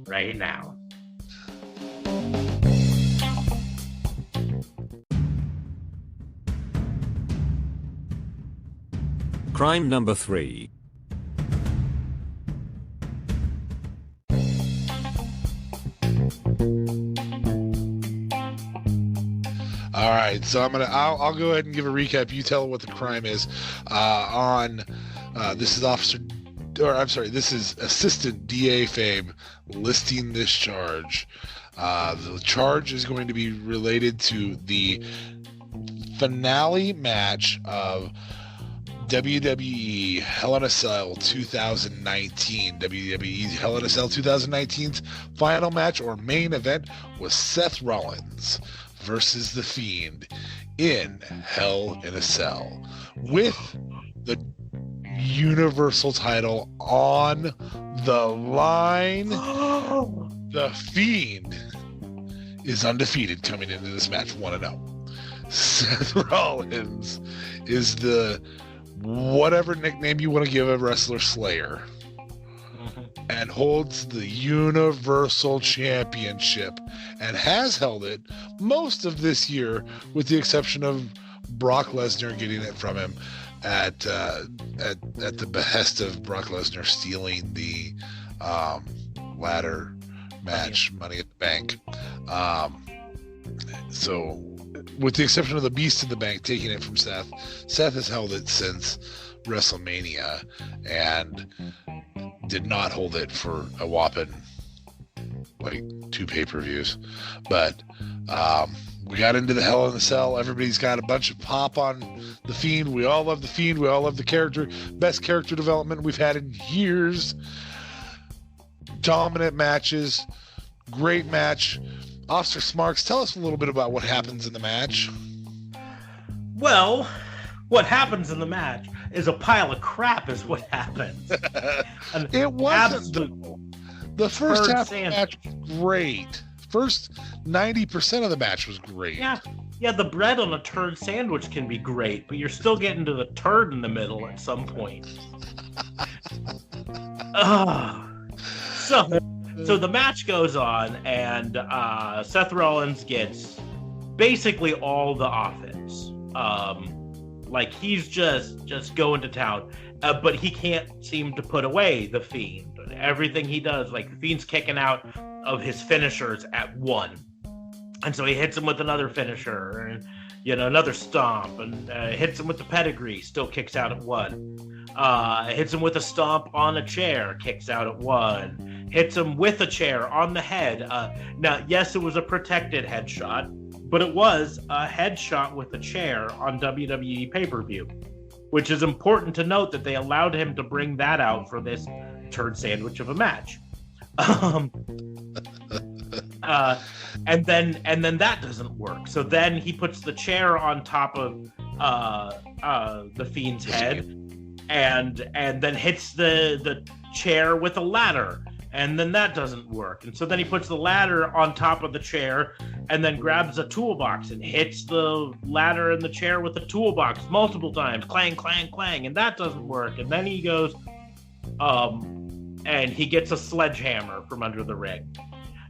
right now. Crime number 3. All right, so I'll go ahead and give a recap. You tell what the crime is. This is Assistant DA Fame listing this charge. The charge is going to be related to the finale match of WWE Hell in a Cell 2019. WWE Hell in a Cell 2019's final match or main event was Seth Rollins versus The Fiend in Hell in a Cell, with the Universal title on the line. The Fiend is undefeated coming into this match 1-0. Seth Rollins is the whatever nickname you want to give a wrestler, Slayer, and holds the Universal Championship and has held it most of this year, with the exception of Brock Lesnar getting it from him at the behest of Brock Lesnar stealing the ladder match, Money at the Bank. So with the exception of the Beast in the Bank taking it from Seth, Seth has held it since WrestleMania and did not hold it for a whopping 2 pay-per-views. But we got into the Hell in a Cell. Everybody's got a bunch of pop on The Fiend. We all love The Fiend. We all love the character. Best character development we've had in years. Dominant matches. Great match. Officer Smarks, tell us a little bit about what happens in the match. Well, what happens in the match is a pile of crap is what happens. It wasn't. The first half of the match was great. First 90% of the match was great. Yeah, the bread on a turd sandwich can be great, but you're still getting to the turd in the middle at some point. So the match goes on, and Seth Rollins gets basically all the offense. He's just going to town, but he can't seem to put away the Fiend. Everything he does, the Fiend's kicking out of his finishers at 1, and so he hits him with another finisher, and another stomp, and hits him with the pedigree, still kicks out at 1. Hits him with a stomp on a chair, kicks out at 1. Hits him with a chair on the head. Now, yes, it was a protected headshot, but it was a headshot with a chair on WWE pay-per-view, which is important to note that they allowed him to bring that out for this turd sandwich of a match. And then that doesn't work. So then he puts the chair on top of the Fiend's head, and then hits the chair with a ladder, and then that doesn't work. And so then he puts the ladder on top of the chair, and then grabs a toolbox and hits the ladder and the chair with the toolbox multiple times, clang, clang, clang, and that doesn't work. And then he goes, and he gets a sledgehammer from under the ring.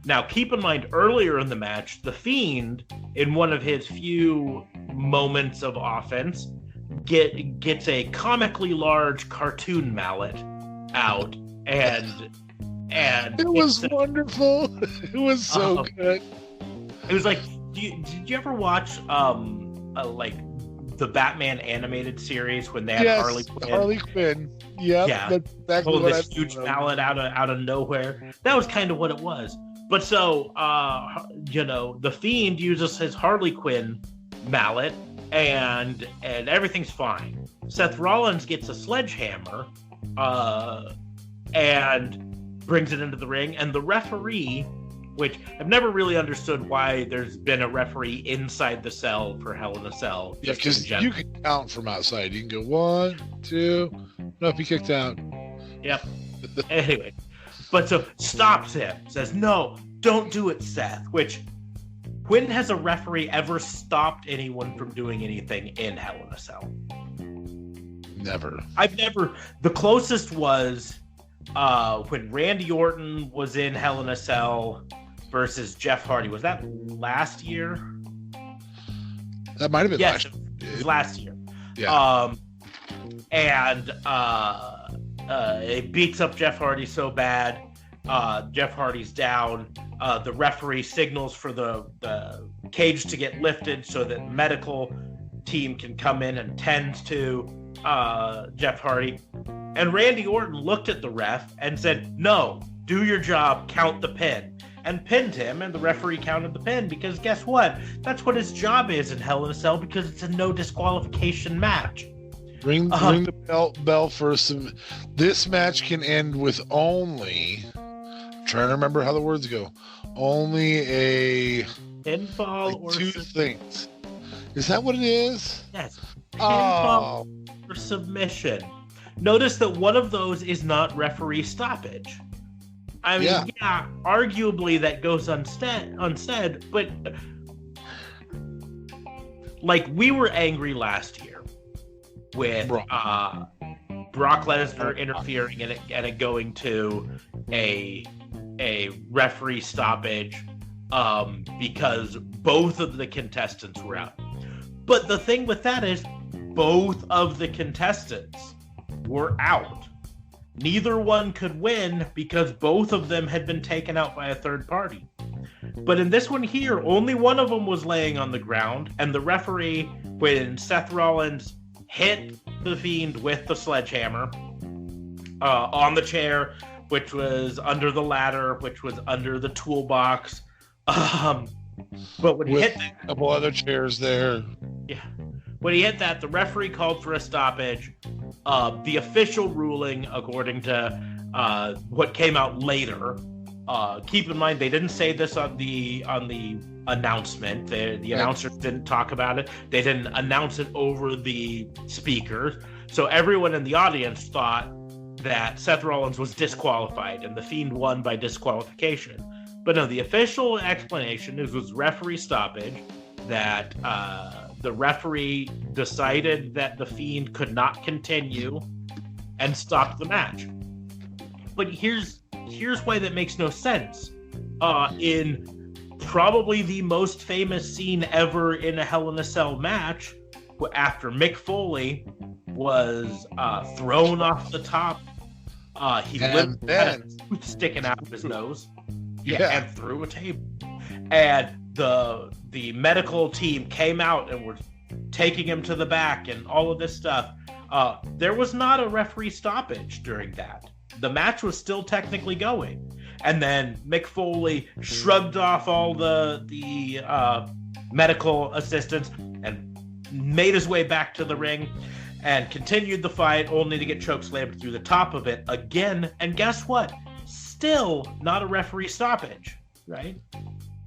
Now, keep in mind, earlier in the match, The Fiend, in one of his few moments of offense, gets a comically large cartoon mallet out, and it was wonderful. It was so good. It was did you ever watch the Batman animated series when they had Harley Quinn? Harley Quinn. Yep, yeah, that's exactly pulling this huge mallet out of nowhere. That was kind of what it was. But so The Fiend uses his Harley Quinn mallet, and everything's fine. Seth Rollins gets a sledgehammer, and brings it into the ring, and the referee, which I've never really understood why there's been a referee inside the cell for Hell in a Cell. Yeah, because you can count from outside. You can go 1, 2. Nope, he kicked out. Yep. Anyway, But so stops him, says, "No, don't do it, Seth." Which, when has a referee ever stopped anyone from doing anything in Hell in a Cell? Never. I've never. The closest was when Randy Orton was in Hell in a Cell versus Jeff Hardy. Was that last year? That might have been Yes, last it was last year. Yeah. And it beats up Jeff Hardy so bad. Jeff Hardy's down. The referee signals for the cage to get lifted so that medical team can come in and tend to Jeff Hardy. And Randy Orton looked at the ref and said, "No, do your job, count the pin." And pinned him, and the referee counted the pin, because guess what? That's what his job is in Hell in a Cell, because it's a no disqualification match. Ring the bell for some. This match can end with only. I'm trying to remember how the words go. Only a Pinfall or two things. Is that what it is? Yes. Pinfall Oh, or submission. Notice that one of those is not referee stoppage. I mean, yeah, arguably that goes unsaid, but like, we were angry last year with Brock Lesnar interfering and it going to a referee stoppage because both of the contestants were out. But the thing with that is both of the contestants were out. Neither one could win because both of them had been taken out by a third party. But in this one here, only one of them was laying on the ground, and the referee, when Seth Rollins hit the Fiend with the sledgehammer on the chair, which was under the ladder, which was under the toolbox, but when he hit that, a couple other chairs there. Yeah. When he hit that, the referee called for a stoppage. The official ruling, according to what came out later, keep in mind they didn't say this on the announcement. The announcers didn't talk about it. They didn't announce it over the speakers. So everyone in the audience thought that Seth Rollins was disqualified and the Fiend won by disqualification. But no, the official explanation was referee stoppage, that the referee decided that the Fiend could not continue and stopped the match. But here's why that makes no sense. In probably the most famous scene ever in a Hell in a Cell match, after Mick Foley was thrown off the top, he had a tooth sticking out of his nose, and through a table, and the medical team came out and were taking him to the back and all of this stuff. There was not a referee stoppage during that. The match was still technically going. And then Mick Foley shrugged off all the medical assistants and made his way back to the ring and continued the fight, only to get chokeslammed through the top of it again. And guess what? Still not a referee stoppage, right?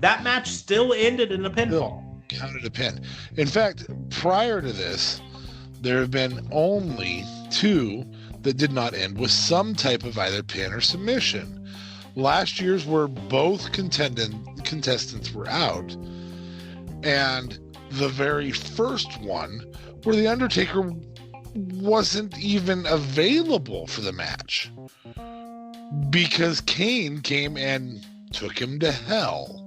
That match still ended in a pinfall. Counted a pin. In fact, prior to this, there have been only two that did not end with some type of either pin or submission. Last year's were both contestants were out, and the very first one where the Undertaker wasn't even available for the match because Kane came and took him to hell.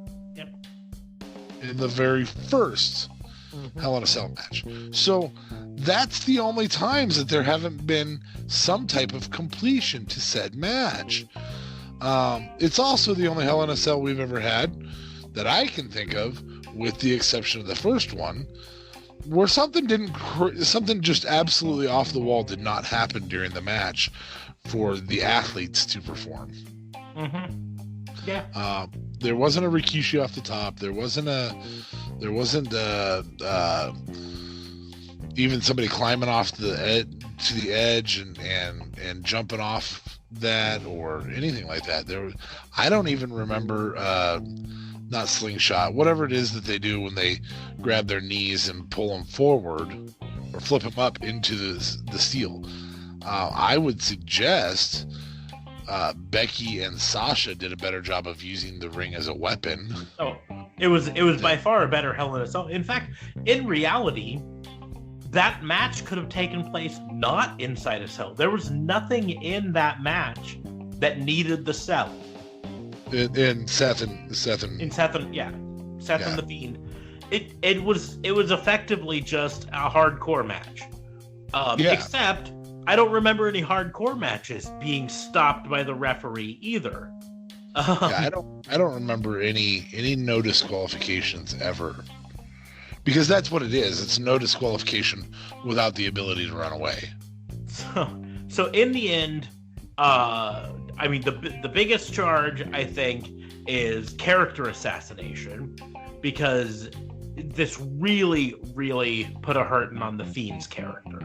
In the very first Hell in a Cell match. So that's the only times that there haven't been some type of completion to said match. It's also the only Hell in a Cell we've ever had that I can think of, with the exception of the first one, where something just absolutely off the wall did not happen during the match for the athletes to perform. Yeah. There wasn't a Rikishi off the top. There wasn't even somebody climbing off to the edge and jumping off that or anything like that. I don't even remember not slingshot, whatever it is that they do when they grab their knees and pull them forward or flip them up into the steel. I would suggest Becky and Sasha did a better job of using the ring as a weapon. Oh, it was by far a better Hell in a Cell. In fact, in reality, that match could have taken place not inside a cell. There was nothing in that match that needed the cell. In Seth and In Seth and the Fiend. It was effectively just a hardcore match. Except I don't remember any hardcore matches being stopped by the referee either. I don't remember any no disqualifications ever. Because that's what it is. It's no disqualification without the ability to run away. So in the end, I mean, the biggest charge, I think, is character assassination, because this really, really put a hurting on the Fiend's character.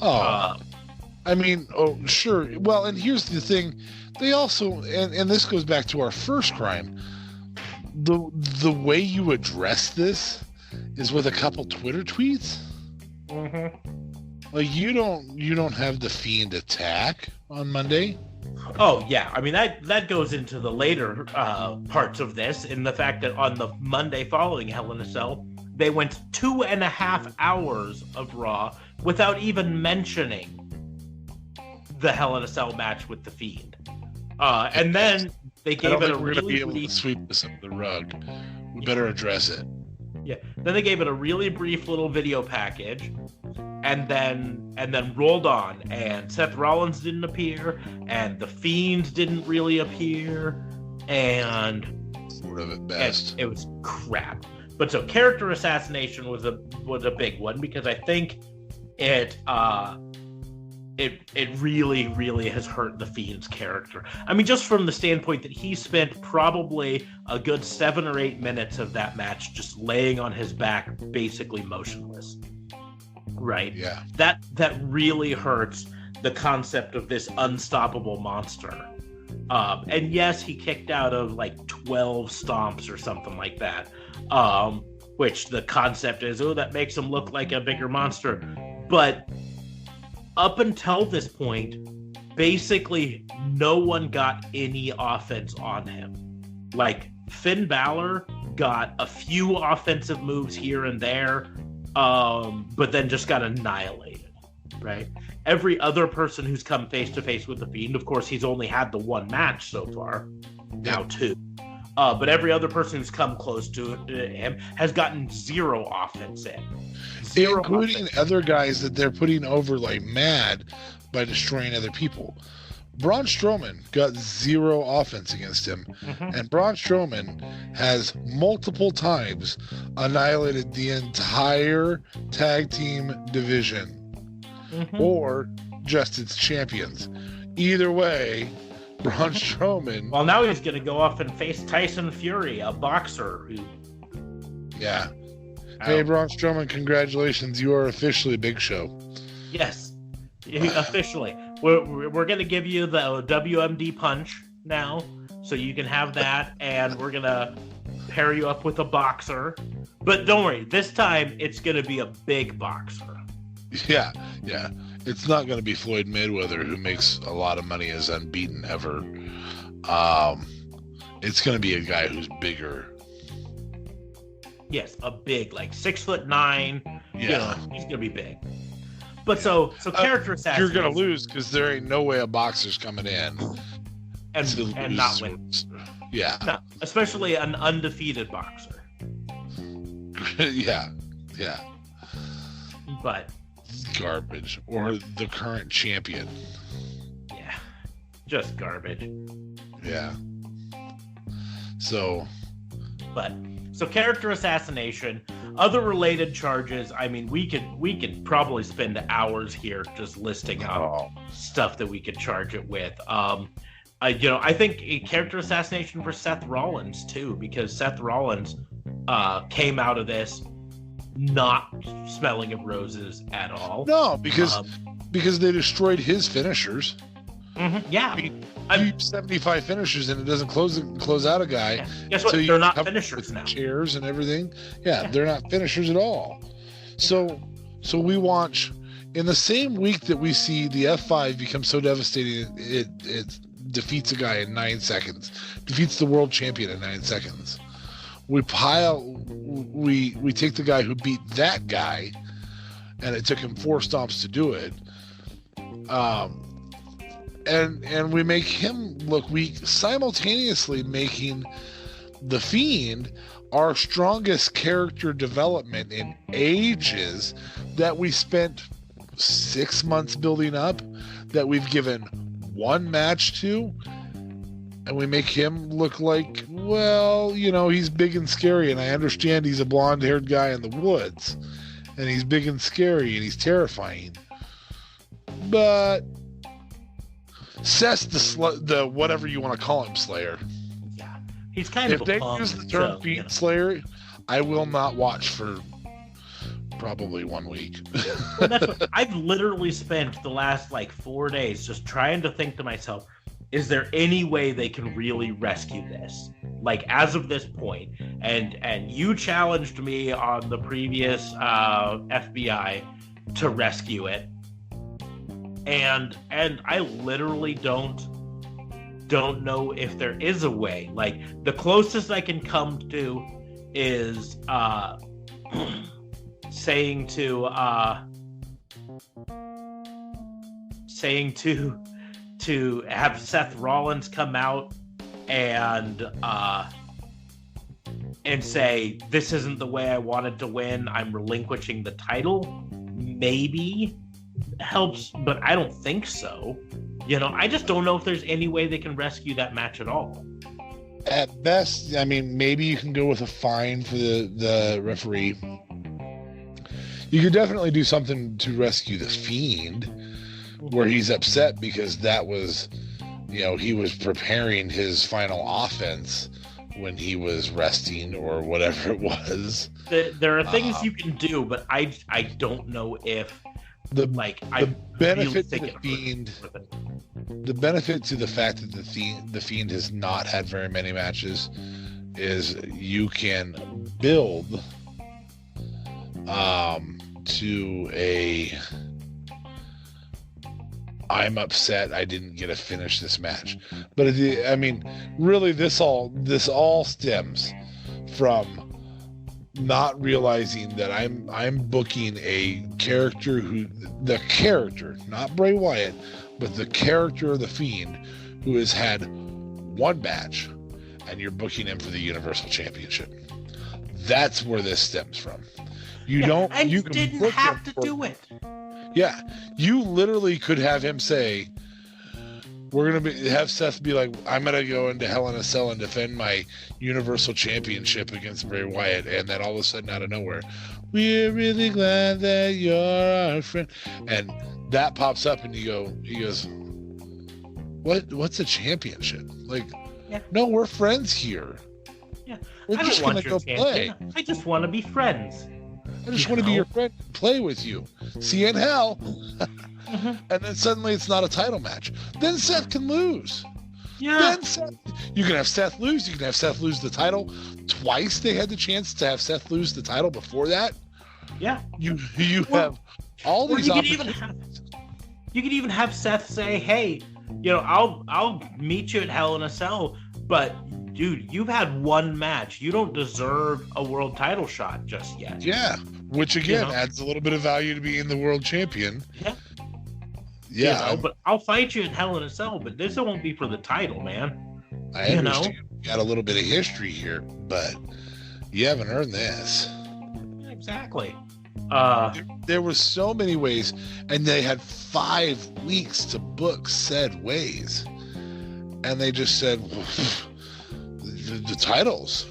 I mean, sure. Well, and here's the thing. They also, and this goes back to our first crime, the way you address this is with a couple Twitter tweets. Mm-hmm. Like, you don't have the Fiend attack on Monday. Oh yeah, I mean that goes into the later parts of this, in the fact that on the Monday following Hell in a Cell, they went 2.5 hours of Raw without even mentioning the Hell in a Cell match with the Fiend, and then they gave it a we're gonna be able really to sweep this under the rug. We better address it. Yeah. Then they gave it a really brief little video package, and then rolled on. And Seth Rollins didn't appear, and the Fiend didn't really appear, and Sort of at best. it was crap. But so character assassination was a big one, because I think it really, really has hurt the Fiend's character. I mean, just from the standpoint that he spent probably a good 7 or 8 minutes of that match just laying on his back, basically motionless. Right? Yeah. That really hurts the concept of this unstoppable monster. And yes, he kicked out of like 12 stomps or something like that. Which the concept is, that makes him look like a bigger monster. But up until this point, basically no one got any offense on him. Like, Finn Balor got a few offensive moves here and there, but then just got annihilated, right? Every other person who's come face to face with the Fiend, of course, he's only had the one match so far, now 2. But every other person who's come close to him has gotten 0 offense in. Including other guys that they're putting over like mad by destroying other people. Braun Strowman got 0 offense against him, and Braun Strowman has multiple times annihilated the entire tag team division, or just its champions. Either way, Braun Strowman. Well, now he's going to go off and face Tyson Fury, a boxer who. Yeah. Hey, Braun Strowman, congratulations. You are officially Big Show. Yes, officially. We're going to give you the WMD punch now, so you can have that, and we're going to pair you up with a boxer. But don't worry, this time it's going to be a big boxer. Yeah. It's not going to be Floyd Mayweather, who makes a lot of money as unbeaten ever. It's going to be a guy who's bigger. Yes, a big, like 6'9". Yeah, you know, he's gonna be big. But so character assassination. You're gonna lose because there ain't no way a boxer's coming in and not win. Yeah, no, especially an undefeated boxer. yeah. But garbage, or the current champion. Yeah, just garbage. Yeah. So character assassination, other related charges. I mean, we could probably spend hours here just listing out stuff that we could charge it with. I think a character assassination for Seth Rollins too, because Seth Rollins came out of this not smelling of roses at all. No, because they destroyed his finishers. Yeah, I mean, 75 finishers and it doesn't close out a guy. Yeah. Guess what? They're not finishers now. Chairs and everything. Yeah, they're not finishers at all. So we watch in the same week that we see the F5 become so devastating it defeats a guy in 9 seconds, defeats the world champion in 9 seconds. We take the guy who beat that guy, and it took him 4 stomps to do it. And we make him look weak, simultaneously making The Fiend our strongest character development in ages, that we spent 6 months building up, that we've given 1 match to, and we make him look like, well, you know, he's big and scary, and I understand he's a blonde-haired guy in the woods, and he's big and scary, and he's terrifying. But Seth's the whatever you want to call him, Slayer. Yeah, he's kind of. If they use the term Fiend Slayer, I will not watch for probably 1 week. Well, that's what, I've literally spent the last 4 days just trying to think to myself, is there any way they can really rescue this? As of this point, and you challenged me on the previous FBI to rescue it, and I literally don't know if there is a way. The closest I can come to is saying to have Seth Rollins come out and say, this isn't the way I wanted to win, I'm relinquishing the title. Maybe helps, but I don't think so. I just don't know if there's any way they can rescue that match at all. At best, I mean, maybe you can go with a fine for the referee. You could definitely do something to rescue the Fiend, where he's upset because that was, he was preparing his final offense when he was resting or whatever it was. There are things you can do, but I don't know if the benefit to the Fiend. The benefit to the fact that the Fiend has not had very many matches is you can build to a I'm upset I didn't get to finish this match. But I mean, really, this all stems from not realizing that I'm booking a character the character, not Bray Wyatt, but the character of the Fiend, who has had 1 match, and you're booking him for the Universal Championship. That's where this stems from. You didn't have to do it. Yeah, you literally could have him say, we're going to have Seth be like, I'm going to go into Hell in a Cell and defend my Universal Championship against Bray Wyatt. And then all of a sudden, out of nowhere, we're really glad that you're our friend. And that pops up and he goes, what's a championship? No, we're friends here. Yeah. We're just going to go play. I just want to be friends. I just want to be your friend and play with you. See you in hell. Mm-hmm. And then suddenly it's not a title match. Then Seth can lose. Yeah. You can have Seth lose. You can have Seth lose the title. Twice they had the chance to have Seth lose the title before that. Yeah. You have all these opportunities. You could even have Seth say, hey, I'll meet you at Hell in a Cell, but dude, you've had 1 match. You don't deserve a world title shot just yet. Yeah, which again adds a little bit of value to being the world champion. Yeah. Yeah. But I'll fight you in Hell in a Cell, but this won't be for the title, man. I understand. You got a little bit of history here, but you haven't earned this. Exactly. There were so many ways, and they had 5 weeks to book said ways. And they just said, the titles.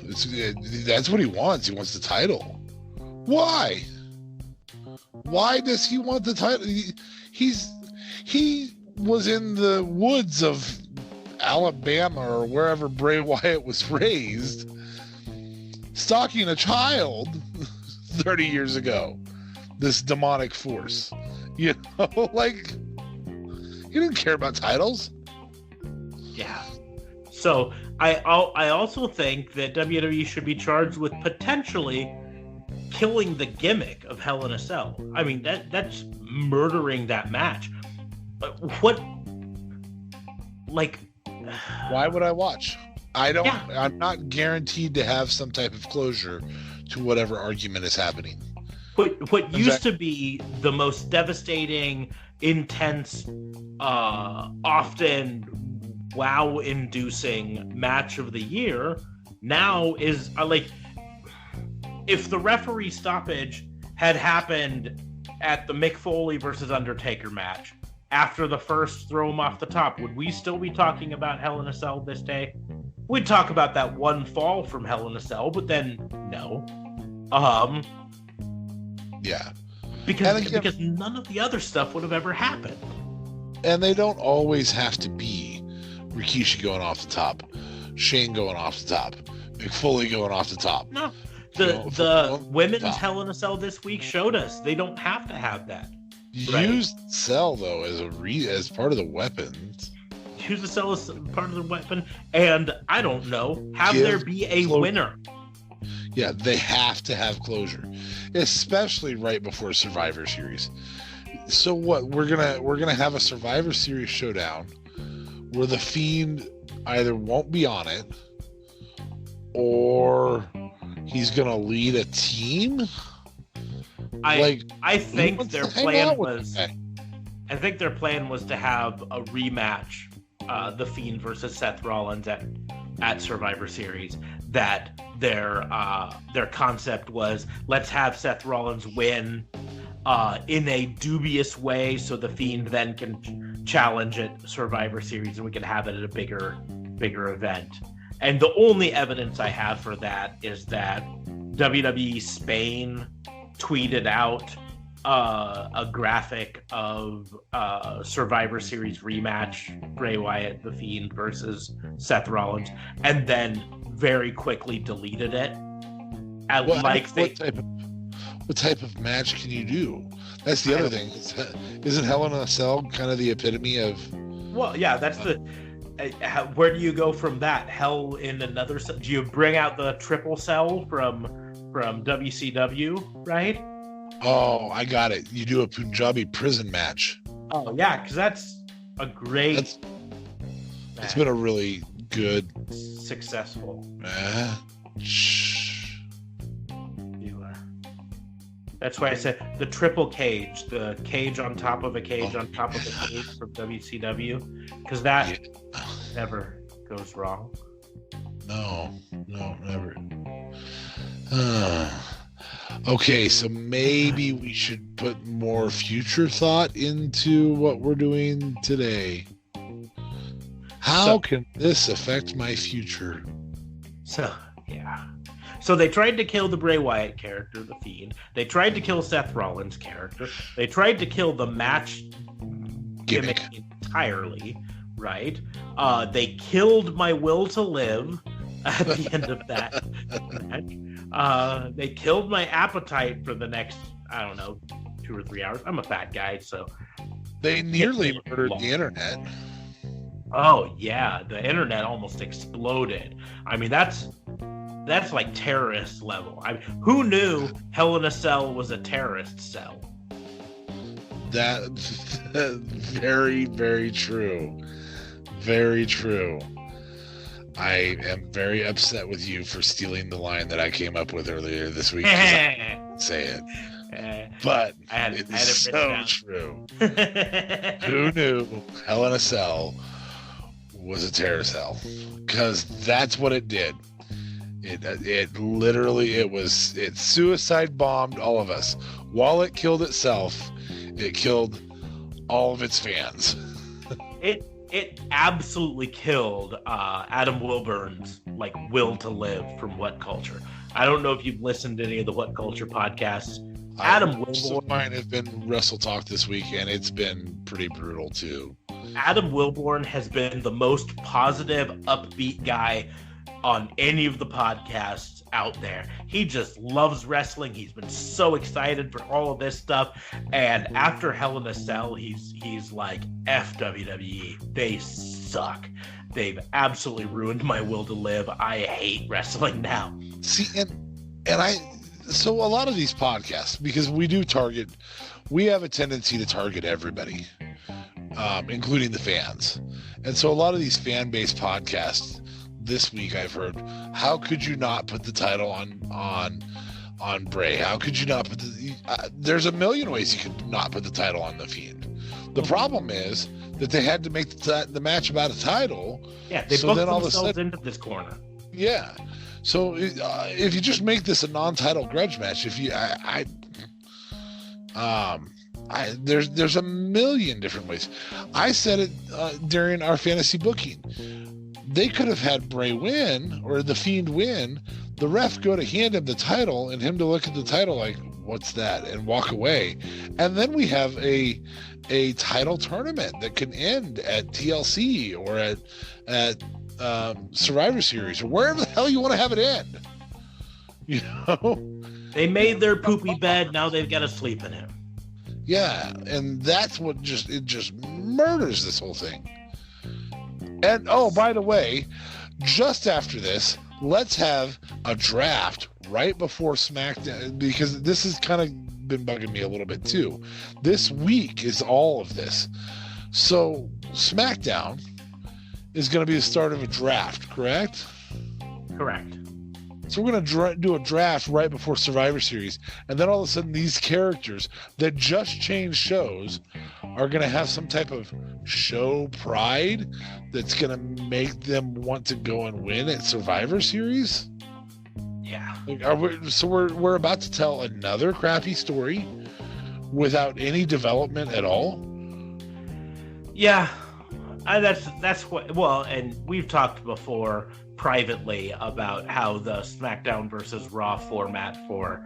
That's what he wants. He wants the title. Why? Why does he want the title? He was in the woods of Alabama or wherever Bray Wyatt was raised, stalking a child 30 years ago. This demonic force. He didn't care about titles. Yeah. So I also think that WWE should be charged with potentially killing the gimmick of Hell in a Cell. I mean, that's murdering that match. What, Why would I watch? I don't. Yeah. I'm not guaranteed to have some type of closure to whatever argument is happening. What used to be the most devastating, intense, often wow-inducing match of the year now is like, if the referee stoppage had happened at the Mick Foley versus Undertaker match after the first throw him off the top, would we still be talking about Hell in a Cell this day? We'd talk about that one fall from Hell in a Cell, but then no. Yeah. Because none of the other stuff would have ever happened. And they don't always have to be Rikishi going off the top, Shane going off the top, Mick Foley going off the top. No. The women's Hell in a Cell this week showed us they don't have to have that. Use Cell though as part of the weapons. Use the Cell as part of the weapon, and I don't know, there be a winner. Yeah, they have to have closure, especially right before Survivor Series. So what? We're gonna have a Survivor Series showdown where the Fiend either won't be on it, or he's gonna lead a team. I think their plan was to have a rematch, the Fiend versus Seth Rollins at Survivor Series. That their concept was, let's have Seth Rollins win in a dubious way, so the Fiend then can challenge at Survivor Series, and we can have it at a bigger event. And the only evidence I have for that is that WWE Spain tweeted out a graphic of Survivor Series rematch, Bray Wyatt, The Fiend versus Seth Rollins, and then very quickly deleted it. What type of match can you do? That's the other thing. Isn't Hell in a Cell kind of the epitome of? Well, yeah, that's where do you go from that? Hell in another cell? Do you bring out the triple cell from WCW, right? Oh, I got it. You do a Punjabi prison match. Oh yeah, because that's a great. It's been a really good, successful match. That's why I said the triple cage, the cage on top of a cage on top of a cage from WCW, because that never goes wrong. No, never. Okay, so maybe we should put more future thought into what we're doing today. How can this affect my future? So they tried to kill the Bray Wyatt character, The Fiend. They tried to kill Seth Rollins' character. They tried to kill the match gimmick entirely, right? They killed my will to live at the end of that match. They killed my appetite for the next, 2 or 3 hours. I'm a fat guy, so... They nearly murdered the internet. Oh, yeah. The internet almost exploded. I mean, that's like terrorist level. Who knew Hell in a Cell was a terrorist cell? That's very, very true. Very true. I am very upset with you for stealing the line that I came up with earlier this week. I didn't say it. But it's so true. Who knew Hell in a Cell was a terror cell? Because that's what it did. It literally, it suicide bombed all of us. While it killed itself, it killed all of its fans. It absolutely killed Adam Wilburn's will to live from What Culture. I don't know if you've listened to any of the What Culture podcasts. Adam Wilborn. Mine have been Wrestle Talk this week, and it's been pretty brutal too. Adam Wilborn has been the most positive, upbeat guy on any of the podcasts out there. He just loves wrestling. He's been so excited for all of this stuff. And after Hell in a Cell, he's like, F WWE. They suck. They've absolutely ruined my will to live. I hate wrestling now. See, so a lot of these podcasts, because we have a tendency to target everybody, including the fans. And so a lot of these fan-based podcasts this week I've heard, how could you not put the title on Bray? How could you not put there's a million ways you could not put the title on The Fiend. The problem is that they had to make the match about a title. Yeah, they booked themselves into this corner. Yeah. So if you just make this a non-title grudge match, there's a million different ways. I said it during our fantasy booking. They could have had Bray win or The Fiend win, the ref go to hand him the title and him to look at the title like, what's that? And walk away. And then we have a title tournament that can end at TLC or at Survivor Series or wherever the hell you want to have it end. You know? They made their poopy bed, now they've got to sleep in it. Yeah, and that's what just murders this whole thing. And oh, by the way, just after this, let's have a draft right before SmackDown, because this has kind of been bugging me a little bit too. This week is all of this. So SmackDown is going to be the start of a draft, correct? Correct. So we're going to do a draft right before Survivor Series, and then all of a sudden these characters that just changed shows are going to have some type of show pride that's going to make them want to go and win at Survivor Series. Yeah. We're about to tell another crappy story without any development at all. Yeah, that's what. Well, and we've talked before privately about how the SmackDown versus Raw format for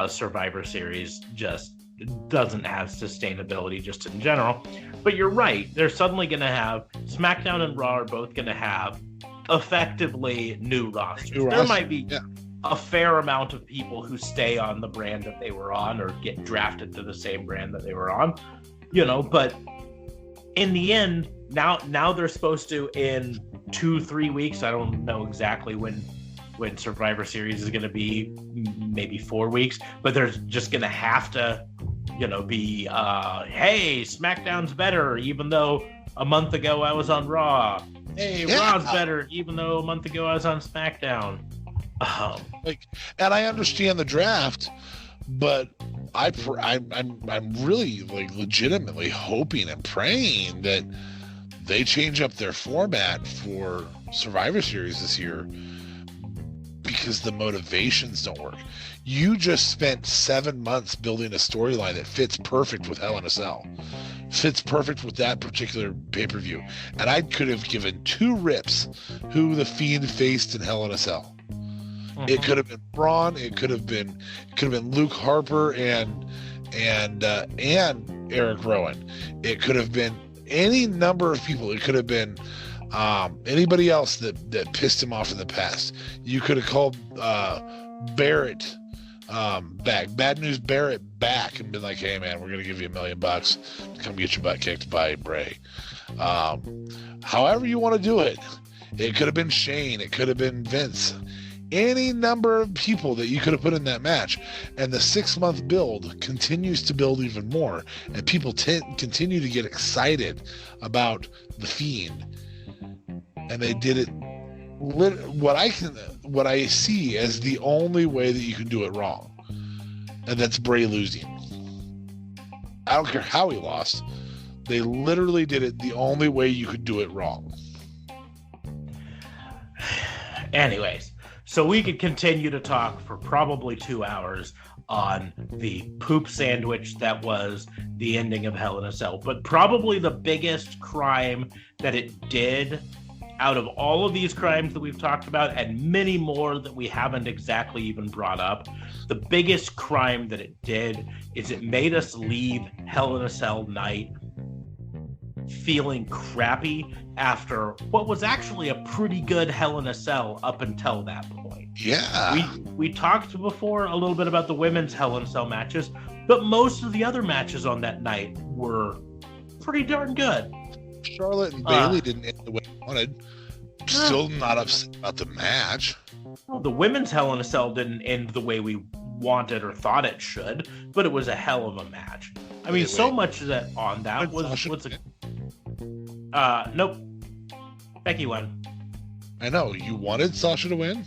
Survivor Series just doesn't have sustainability just in general. But you're right. They're suddenly going to have SmackDown and Raw are both going to have effectively new rosters. There might be a fair amount of people who stay on the brand that they were on or get drafted to the same brand that they were on, but in the end, now they're supposed to, in 2-3 weeks, I don't know exactly when Survivor Series is going to be, maybe 4 weeks, but they're just going to have to, be, hey, SmackDown's better, even though a month ago I was on Raw. Hey, Raw's better, even though a month ago I was on SmackDown. And I understand the draft, but I'm really legitimately hoping and praying that they change up their format for Survivor Series this year, because the motivations don't work. You just spent 7 months building a storyline that fits perfect with Hell in a Cell, fits perfect with that particular pay-per-view, and I could have given 2 rips who the Fiend faced in Hell in a Cell. It could have been Braun. It could have been Luke Harper and Eric Rowan. It could have been any number of people. It could have been anybody else that pissed him off in the past. You could have called Barrett back, Bad News Barrett back, and been like, "Hey man, we're gonna give you $1 million to come get your butt kicked by Bray." However you want to do it. It could have been Shane. It could have been Vince. Any number of people that you could have put in that match, and the 6-month build continues to build even more, and people continue to get excited about the Fiend, and they did it what I see as the only way that you can do it wrong, and that's Bray losing. I don't care how he lost. They literally did it the only way you could do it wrong. Anyways, so we could continue to talk for probably 2 hours on the poop sandwich that was the ending of Hell in a Cell. But probably the biggest crime that it did out of all of these crimes that we've talked about, and many more that we haven't exactly even brought up, the biggest crime that it did is it made us leave Hell in a Cell night feeling crappy after what was actually a pretty good Hell in a Cell up until that point. Yeah. We talked before a little bit about the women's Hell in a Cell matches, but most of the other matches on that night were pretty darn good. Charlotte and Bayley didn't end the way they wanted. Still not upset about the match. Well, the women's Hell in a Cell didn't end the way we wanted or thought it should, but it was a hell of a match. I mean, so much that on that was a nope. Becky won. I know. You wanted Sasha to win?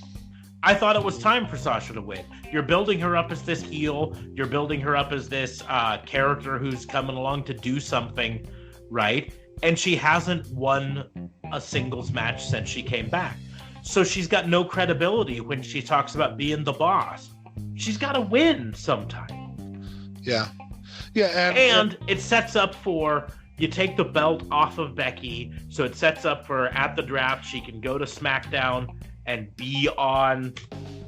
I thought it was time for Sasha to win. You're building her up as this heel. You're building her up as this character who's coming along to do something, right? And she hasn't won a singles match since she came back. So she's got no credibility when she talks about being the boss. She's got to win sometime. Yeah. Yeah, and it sets up for, you take the belt off of Becky, so it sets up for at the draft she can go to SmackDown and be on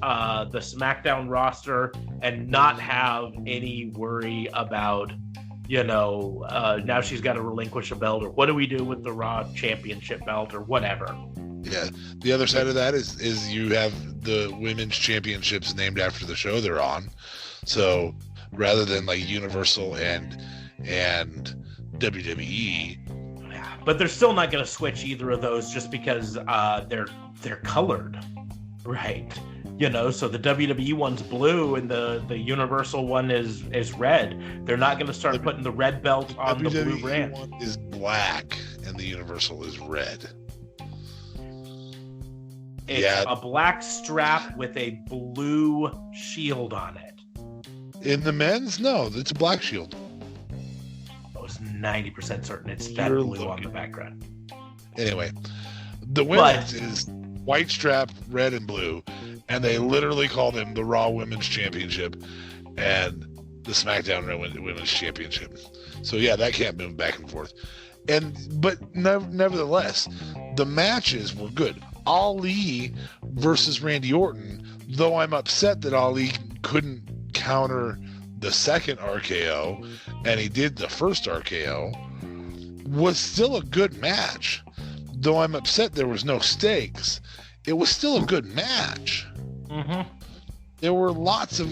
the SmackDown roster and not have any worry about, now she's got to relinquish a belt, or what do we do with the Raw Championship belt, or whatever. Yeah. The other side of that is you have the women's championships named after the show they're on. So rather than like Universal and WWE. Yeah, but they're still not going to switch either of those just because they're colored, right? So the WWE one's blue and the Universal one is red. They're not going to start putting the red belt on the blue brand. One is black and the Universal is red. It's a black strap with a blue shield on it. In the men's, no, it's a black shield. I was 90% certain it's that blue on the background. Anyway, the women's is white strap, red and blue, and they literally call them the Raw Women's Championship and the SmackDown Women's Championship. So yeah, that can't move back and forth. But nevertheless, the matches were good. Ali versus Randy Orton, though I'm upset that Ali couldn't counter the second RKO and he did the first RKO, was still a good match. Though I'm upset there was no stakes, it was still a good match. Mm-hmm. There were lots of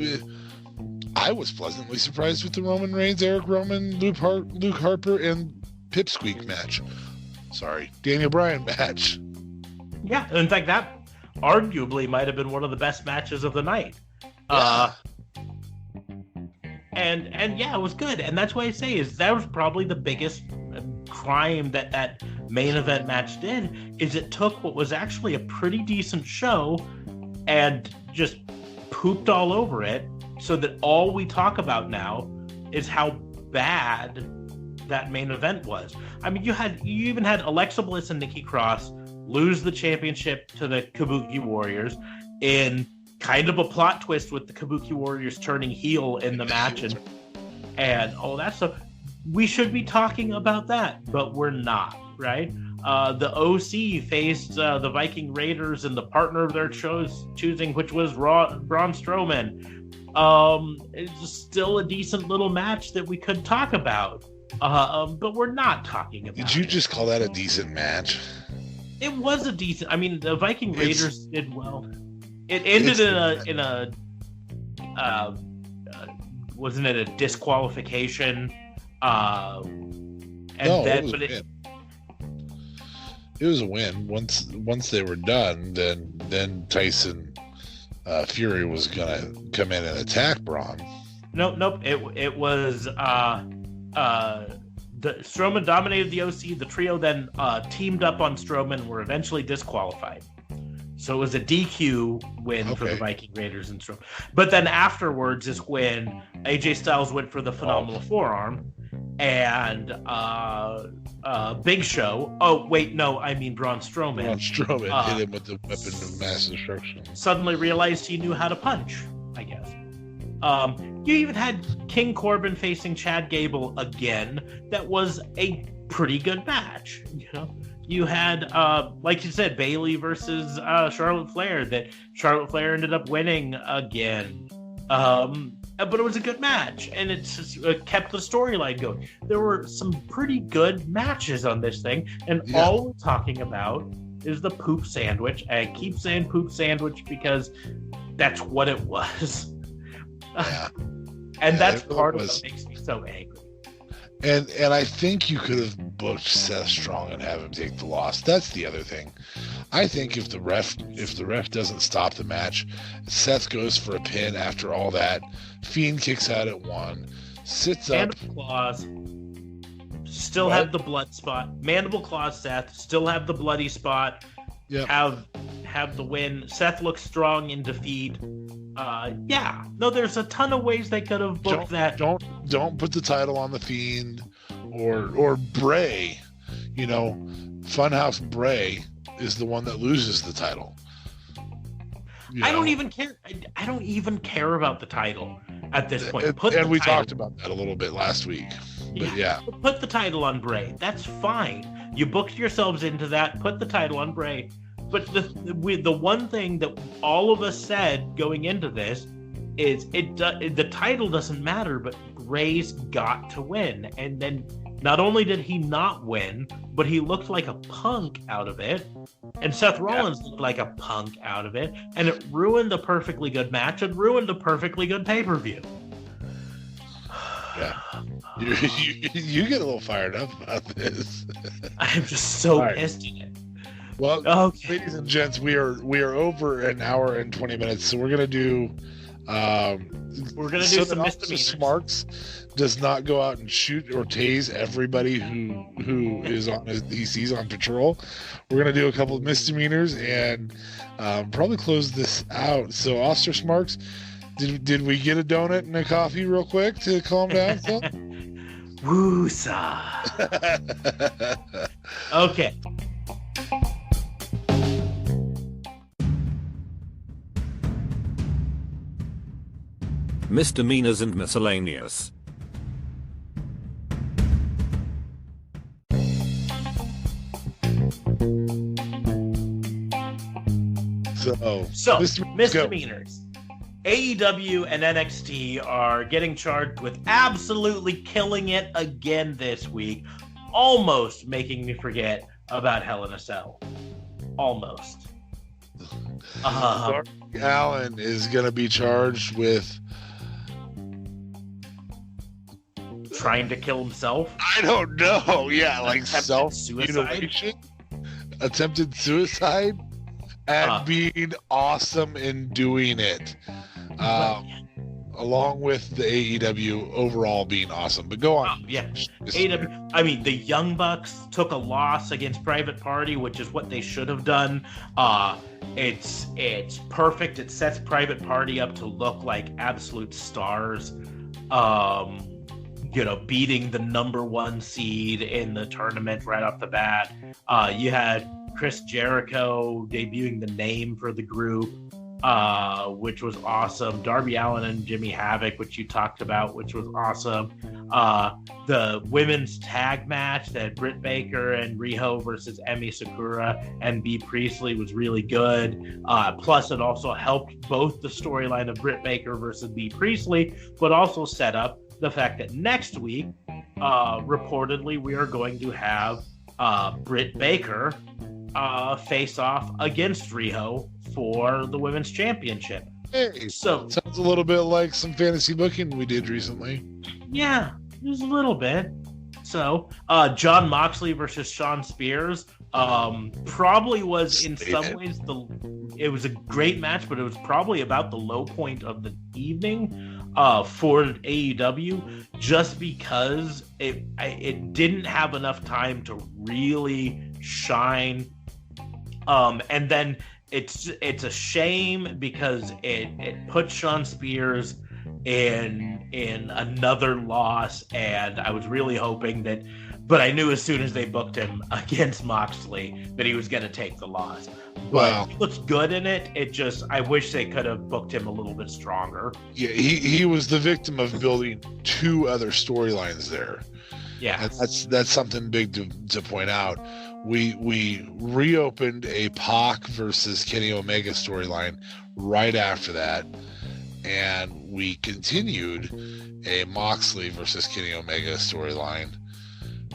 I was pleasantly surprised with the Roman Reigns, Eric Rowan, Luke Harper, and Pipsqueak match. Sorry, Daniel Bryan match. Yeah, in fact, that arguably might have been one of the best matches of the night. Yeah. And yeah, it was good. And that's why I say that was probably the biggest crime that main event match did, is it took what was actually a pretty decent show and just pooped all over it, so that all we talk about now is how bad that main event was. I mean, you even had Alexa Bliss and Nikki Cross lose the championship to the Kabuki Warriors in kind of a plot twist, with the Kabuki Warriors turning heel in the match and all that stuff. We should be talking about that, but we're not, right? The OC faced the Viking Raiders and the partner of their choosing, which was Braun Strowman. It's still a decent little match that we could talk about, but we're not talking about it. Did you just call that a decent match? It was a decent. I mean, the Viking Raiders did well. It ended in a wasn't it a disqualification? It was a win. Once they were done, then Tyson Fury was gonna come in and attack Braun. Nope. It was Strowman dominated the OC. The trio then teamed up on Strowman, were eventually disqualified. So it was a DQ win for the Viking Raiders and Strowman. But then afterwards is when AJ Styles went for the phenomenal forearm, and Big Show. Oh wait, no, I mean Braun Strowman. Braun Strowman hit him with the weapon of mass destruction. Suddenly realized he knew how to punch, I guess. You even had King Corbin facing Chad Gable again. That was a pretty good match. You had, like you said, Bayley versus Charlotte Flair. That Charlotte Flair ended up winning again. But it was a good match, and it just kept the storyline going. There were some pretty good matches on this thing, and all we're talking about is the poop sandwich. I keep saying poop sandwich because that's what it was. Yeah. And that's part of what makes me so angry. And I think you could have booked Seth Strong and have him take the loss. That's the other thing. I think if the ref doesn't stop the match, Seth goes for a pin after all that. Fiend kicks out at 1, sits up. And applause. still What? have the blood spot. Mandible Claw Seth still have the bloody spot. Yep. Have the win. Seth looks strong in defeat. Yeah. No, there's a ton of ways they could have booked that. Don't put the title on the Fiend or Bray. You know, Funhouse Bray is the one that loses the title. You I don't know? even care. I don't even care about the title at this point. And we talked about that a little bit last week. But yeah. Put the title on Bray. That's fine. You booked yourselves into that. Put the title on Bray. But the one thing that all of us said going into this is the title doesn't matter, but Bray's got to win. And then not only did he not win, but he looked like a punk out of it. And Seth Rollins looked like a punk out of it. And it ruined a perfectly good match and ruined a perfectly good pay-per-view. Yeah. You get a little fired up about this. I'm just so Right. pissed at it. Well, Okay. ladies and gents, we are over an hour and 20 minutes, so we're gonna do. We're gonna do so some that Officer misdemeanors. Smarks does not go out and shoot or tase everybody who is on he sees on patrol. We're gonna do a couple of misdemeanors and probably close this out. So, Officer Smarks, did we get a donut and a coffee real quick to calm down? Phil? Woosa. Okay. Misdemeanors and miscellaneous. So Misdemeanors. AEW and NXT are getting charged with absolutely killing it again this week, almost making me forget about Hell in a Cell. Almost. Darby Allin is going to be charged with. Trying to kill himself. I don't know. Yeah, like Attempted self-mutilation, attempted suicide, and being awesome in doing it. Along with the AEW overall being awesome. But go on. Yeah. AEW, I mean, the Young Bucks took a loss against Private Party, which is what they should have done. It's perfect. It sets Private Party up to look like absolute stars. Beating the number one seed in the tournament right off the bat. You had Chris Jericho debuting the name for the group, which was awesome. Darby Allin and Jimmy Havoc, which you talked about, which was awesome. The women's tag match that Britt Baker and Riho versus Emi Sakura and Bea Priestley was really good. Plus, it also helped both the storyline of Britt Baker versus Bea Priestley, but also set up the fact that next week, reportedly, we are going to have Britt Baker face off against Riho for the women's championship. Hey, So, sounds a little bit like some fantasy booking we did recently. yeah, just a little bit. So, John Moxley versus Shawn Spears probably was in some ways it was a great match, but it was probably about the low point of the evening for AEW, just because it didn't have enough time to really shine. And then it's a shame because it put Shawn Spears in another loss, and I was really hoping that, but I knew as soon as they booked him against Moxley that he was going to take the loss. But Wow. he looks good in it. I wish they could have booked him a little bit stronger. Yeah, he was the victim of building two other storylines there. Yeah. And that's something big to point out. We reopened a Pac versus Kenny Omega storyline right after that, and we continued a Moxley versus Kenny Omega storyline.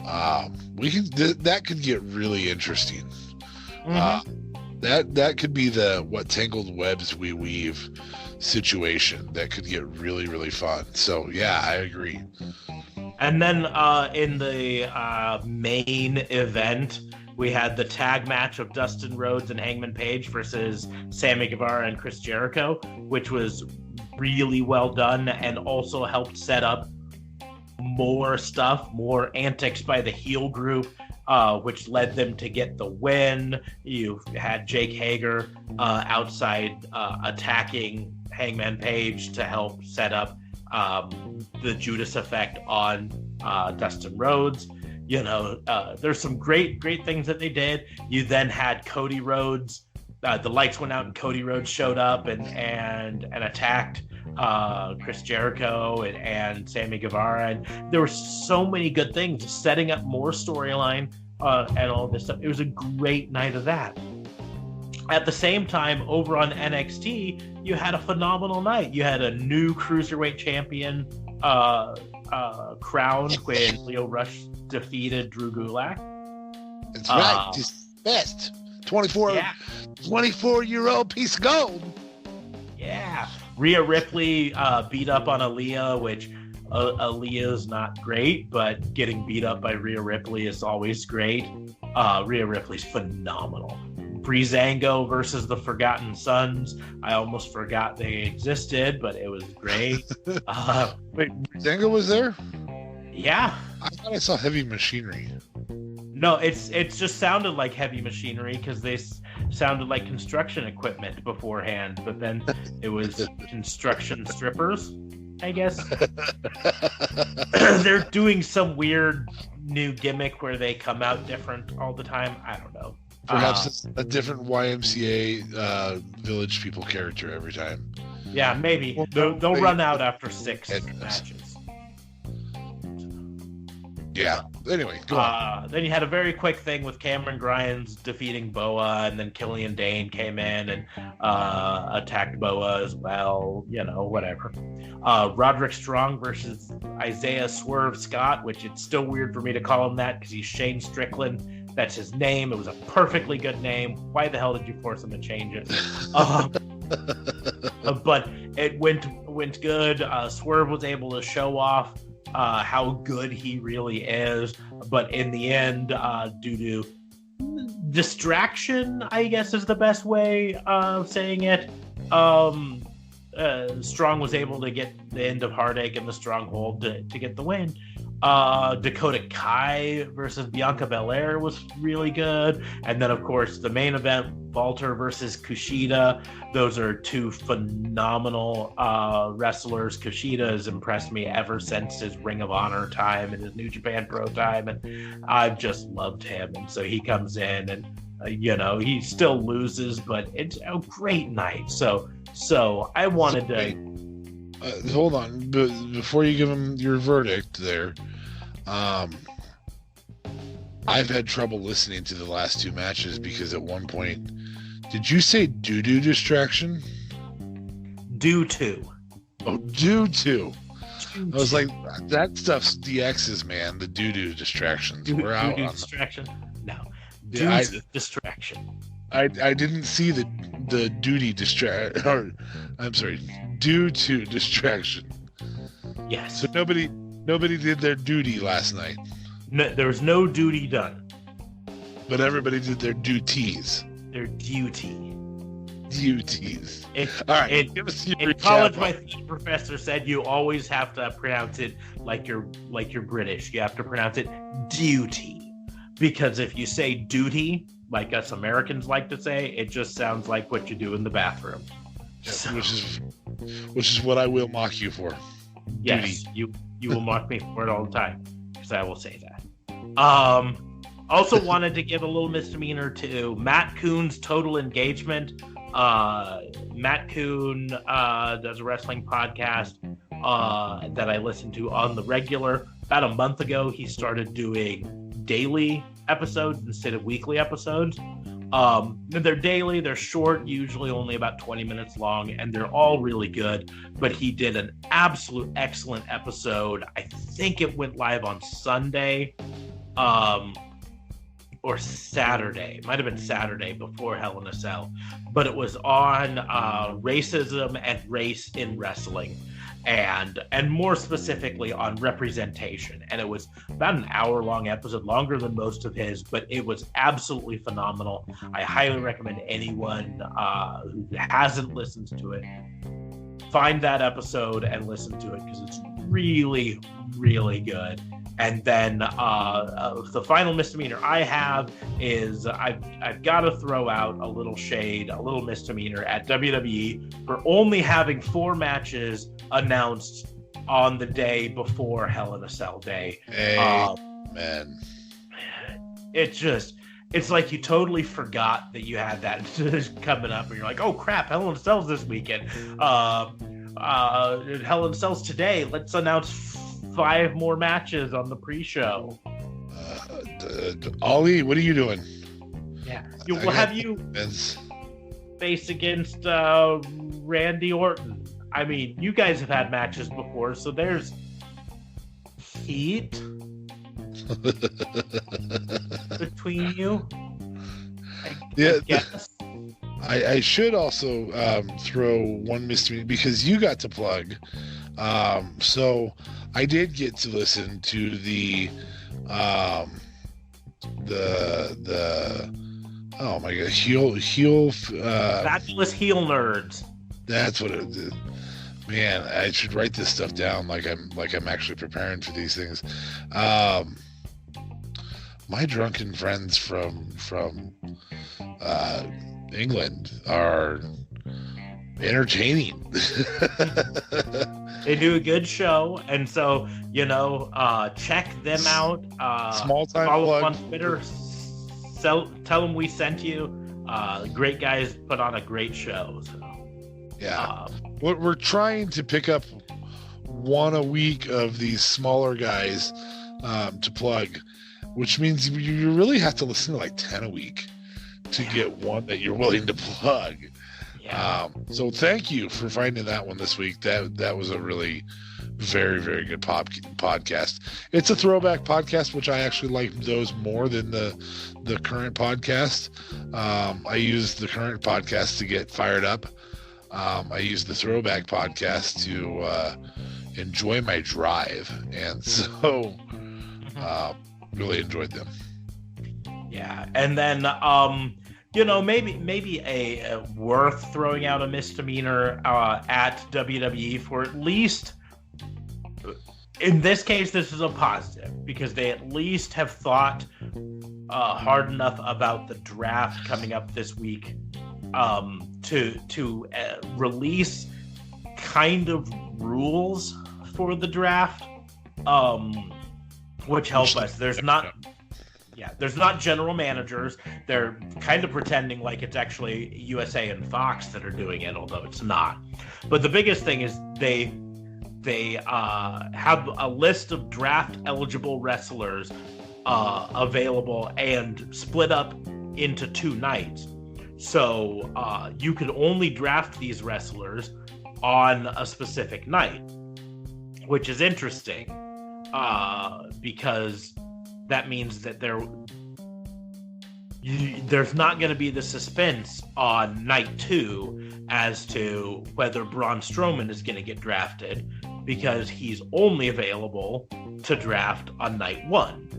That could get really interesting. That could be the what tangled webs we weave situation that could get really, really fun. So yeah, I agree. And then in the main event, we had the tag match of Dustin Rhodes and Hangman Page versus Sammy Guevara and Chris Jericho, which was really well done and also helped set up more stuff, more antics by the heel group, which led them to get the win. You had Jake Hager outside attacking Hangman Page to help set up the Judas effect on Dustin Rhodes. There's some great things that they did. You then had Cody Rhodes. The lights went out and Cody Rhodes showed up and attacked Chris Jericho and Sammy Guevara. And there were so many good things, setting up more storyline and all this stuff. It was a great night of that. At the same time, over on NXT, you had a phenomenal night. You had a new cruiserweight champion crowned when Leo Rush defeated Drew Gulak. That's right. Just best 24-year-old piece of gold. Yeah. Rhea Ripley beat up on Aaliyah, which Aaliyah's not great, but getting beat up by Rhea Ripley is always great. Rhea Ripley's phenomenal. Breezango versus the Forgotten Sons. I almost forgot they existed, but it was great. Wait, Breezango was there? Yeah. I thought I saw Heavy Machinery. No, it's just sounded like Heavy Machinery because they sounded like construction equipment beforehand, but then it was construction strippers, I guess. They're doing some weird new gimmick where they come out different all the time. I don't know. Perhaps it's a different YMCA Village People character every time. Yeah, maybe. They'll run out after 6 matches. Yeah. Anyway, go on. Then you had a very quick thing with Cameron Grimes defeating Boa, and then Killian Dane came in and attacked Boa as well. Whatever. Roderick Strong versus Isaiah Swerve Scott, which it's still weird for me to call him that because he's Shane Strickland. That's his name. It was a perfectly good name. Why the hell did you force him to change it? But it went good. Swerve was able to show off how good he really is, but in the end, due to distraction, I guess is the best way of saying it, Strong was able to get the end of Heartache and the Stronghold to get the win. Dakota Kai versus Bianca Belair was really good. And then, of course, the main event, Walter versus Kushida. Those are two phenomenal wrestlers. Kushida has impressed me ever since his Ring of Honor time and his New Japan Pro time. And I've just loved him. And so he comes in and, he still loses, but it's a great night. So I wanted to... hold on. Before you give him your verdict there, I've had trouble listening to the last two matches because at one point, did you say doo-doo distraction? Due to. Oh, due to. I was like, that stuff's DX's, man. The doo-doo distractions. We're out on distraction? No. Distraction. I didn't see the duty due to distraction. Yes. So nobody did their duty last night. No, there was no duty done. But everybody did their duties. Their duty. Duties. All right. In college, my professor said you always have to pronounce it like you're British. You have to pronounce it duty. Because if you say duty, like us Americans like to say, it just sounds like what you do in the bathroom. Yeah, so, which is what I will mock you for. Yes, duty. You will mock me for it all the time because I will say that. Also wanted to give a little misdemeanor to Matt Coon's Total Engagement. Matt Coon does a wrestling podcast that I listen to on the regular. About a month ago, he started doing daily episodes instead of weekly episodes. They're daily, they're short, usually only about 20 minutes long, and they're all really good. But he did an absolute excellent episode. I think it went live on Sunday or Saturday. It might have been Saturday before Hell in a Cell. But it was on racism and race in wrestling. And more specifically on representation. And it was about an hour-long episode, longer than most of his, but it was absolutely phenomenal. I highly recommend anyone who hasn't listened to it, find that episode and listen to it, because it's really, really good. And then the final misdemeanor I have is I've got to throw out a little shade, a little misdemeanor at WWE for only having 4 matches announced on the day before Hell in a Cell Day. Man. It's like you totally forgot that you had that coming up, and you're like, oh crap, Hell in a Cell's this weekend. Hell in a Cell's today. Let's announce 5 more matches on the pre-show. Ollie, what are you doing? Yeah, we'll have you face against Randy Orton. I mean, you guys have had matches before, so there's heat between you. I guess. I should also throw one misdemeanor because you got to plug. So I did get to listen to the oh my god, heel Fabulous Heel Nerds. That's what it is. Man, I should write this stuff down like I'm actually preparing for these things. My drunken friends from England are entertaining. They do a good show, and so check them out. Small time follow plug. them on Twitter. Tell them we sent you. Great guys put on a great show. So. Yeah, we're trying to pick up 1 a week of these smaller guys to plug, which means you really have to listen to like 10 a week to get one that you're willing to plug. Yeah. So thank you for finding that one this week. That was a really very, very good podcast. It's a throwback podcast, which I actually like those more than the current podcast. I use the current podcast to get fired up. I use the throwback podcast to enjoy my drive, and so really enjoyed them. Yeah, and then maybe a worth throwing out a misdemeanor at WWE for at least. In this case, this is a positive because they at least have thought hard enough about the draft coming up this week to release kind of rules for the draft, which help us. There's not general managers. They're kind of pretending like it's actually USA and Fox that are doing it, although it's not. But the biggest thing is they have a list of draft eligible wrestlers available and split up into 2 nights. So you could only draft these wrestlers on a specific night, which is interesting because that means that there's not going to be the suspense on night 2 as to whether Braun Strowman is going to get drafted because he's only available to draft on night 1.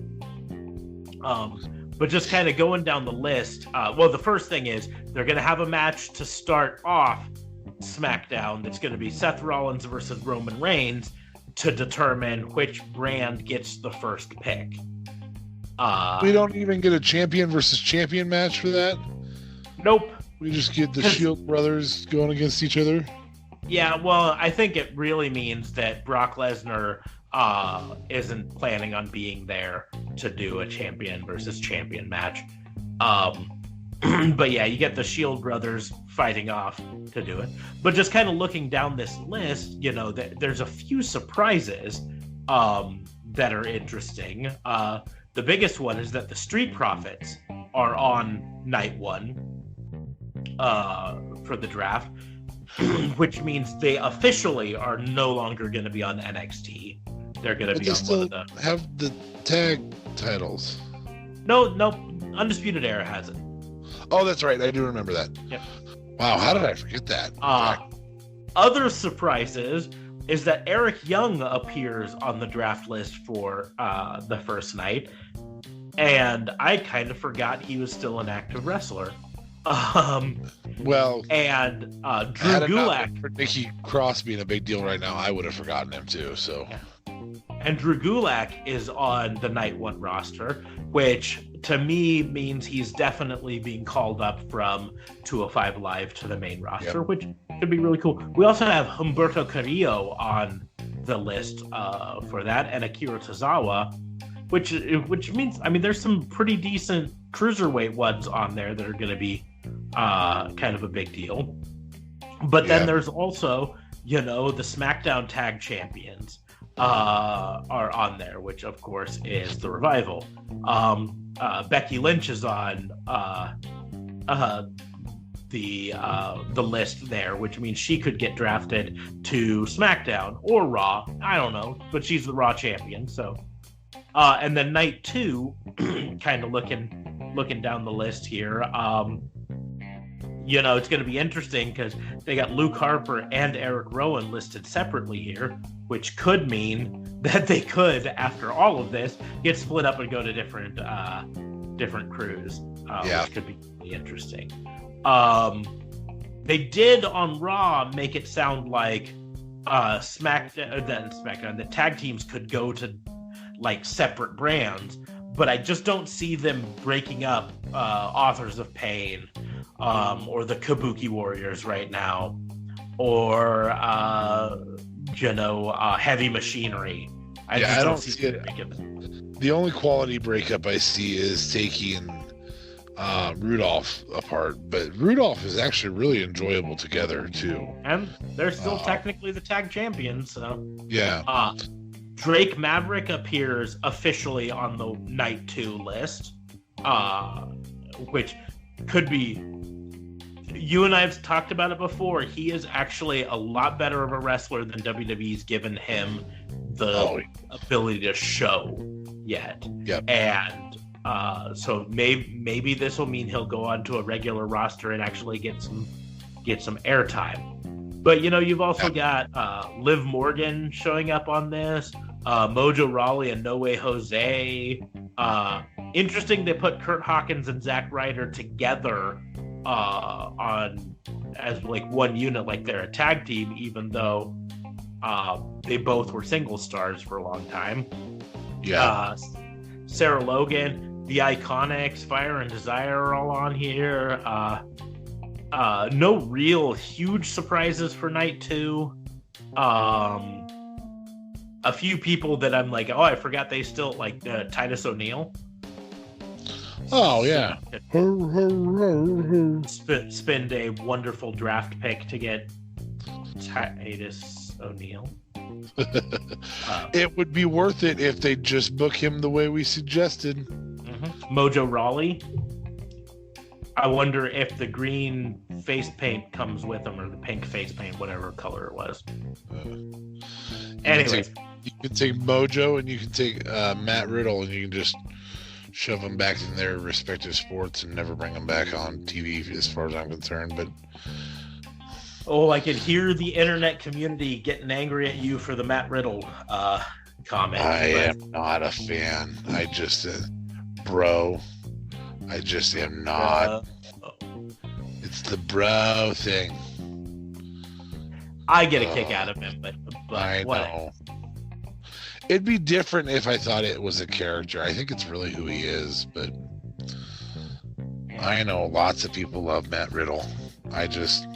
But just kind of going down the list, the first thing is they're going to have a match to start off SmackDown that's going to be Seth Rollins versus Roman Reigns to determine which brand gets the first pick. We don't even get a champion versus champion match for that? Nope. We just get the Shield brothers going against each other? Yeah, well, I think it really means that Brock Lesnar isn't planning on being there to do a champion versus champion match. But yeah, you get the Shield brothers fighting off to do it. But just kind of looking down this list, there's a few surprises that are interesting. The biggest one is that the Street Profits are on night 1 for the draft, which means they officially are no longer going to be on NXT. They're going to be on one of the... have the tag titles. No, Undisputed Era has it. Oh, that's right. I do remember that. Yep. Wow, how did I forget that? Other surprises is that Eric Young appears on the draft list for the first night, and I kind of forgot he was still an active wrestler. Well, And Drew had it not Gulak. been for Nikki Cross being a big deal right now, I would have forgotten him too. So, And Drew Gulak is on the Night One roster, which to me means he's definitely being called up from 205 Live to the main roster, which could be really cool. We also have Humberto Carrillo on the list for that, and Akira Tozawa, which means, I mean, there's some pretty decent cruiserweight ones on there that are going to be kind of a big deal. But then there's also, the SmackDown Tag Champions are on there, which of course is the Revival. Becky Lynch is on the list there, which means she could get drafted to SmackDown or Raw. I don't know, but she's the Raw champion. So, and then night 2, kind of looking down the list here. It's going to be interesting because they got Luke Harper and Eric Rowan listed separately here, which could mean that they could, after all of this, get split up and go to different crews, which could be really interesting. They did on Raw make it sound like SmackDown, the tag teams could go to like separate brands, but I just don't see them breaking up Authors of Pain or the Kabuki Warriors right now, or Heavy Machinery. I don't see it. The only quality breakup I see is taking Rudolph apart, but Rudolph is actually really enjoyable together too. And they're still technically the tag champions, so yeah. Drake Maverick appears officially on the Night 2 list, which could be. You and I have talked about it before. He is actually a lot better of a wrestler than WWE's given him the ability to show yet. Yep. And so maybe this will mean he'll go onto a regular roster and actually get some airtime. But you've also got Liv Morgan showing up on this, Mojo Rawley and No Way Jose. Interesting they put Kurt Hawkins and Zack Ryder together on as like one unit, like they're a tag team, even though they both were single stars for a long time. Sarah Logan, the Iconics, Fire and Desire are all on here. No real huge surprises for night 2. A few people that I'm like, I forgot they still like Titus O'Neil. Oh yeah. Spend a wonderful draft pick to get Titus O'Neil. It would be worth it if they just book him the way we suggested. Mojo Rawley. I wonder if the green face paint comes with him, or the pink face paint, whatever color it was. Anyways, you can take Mojo and you can take Matt Riddle, and you can just shove them back in their respective sports and never bring them back on TV, as far as I'm concerned. But I can hear the internet community getting angry at you for the Matt Riddle comment. I am not a fan. I just, bro. I just am not. It's the bro thing. I get a kick out of him, but I know. It'd be different if I thought it was a character. I think it's really who he is, but I know lots of people love Matt Riddle. I just...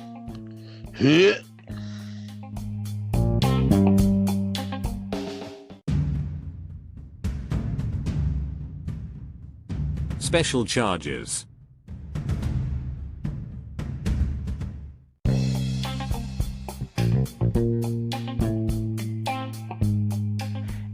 Special charges.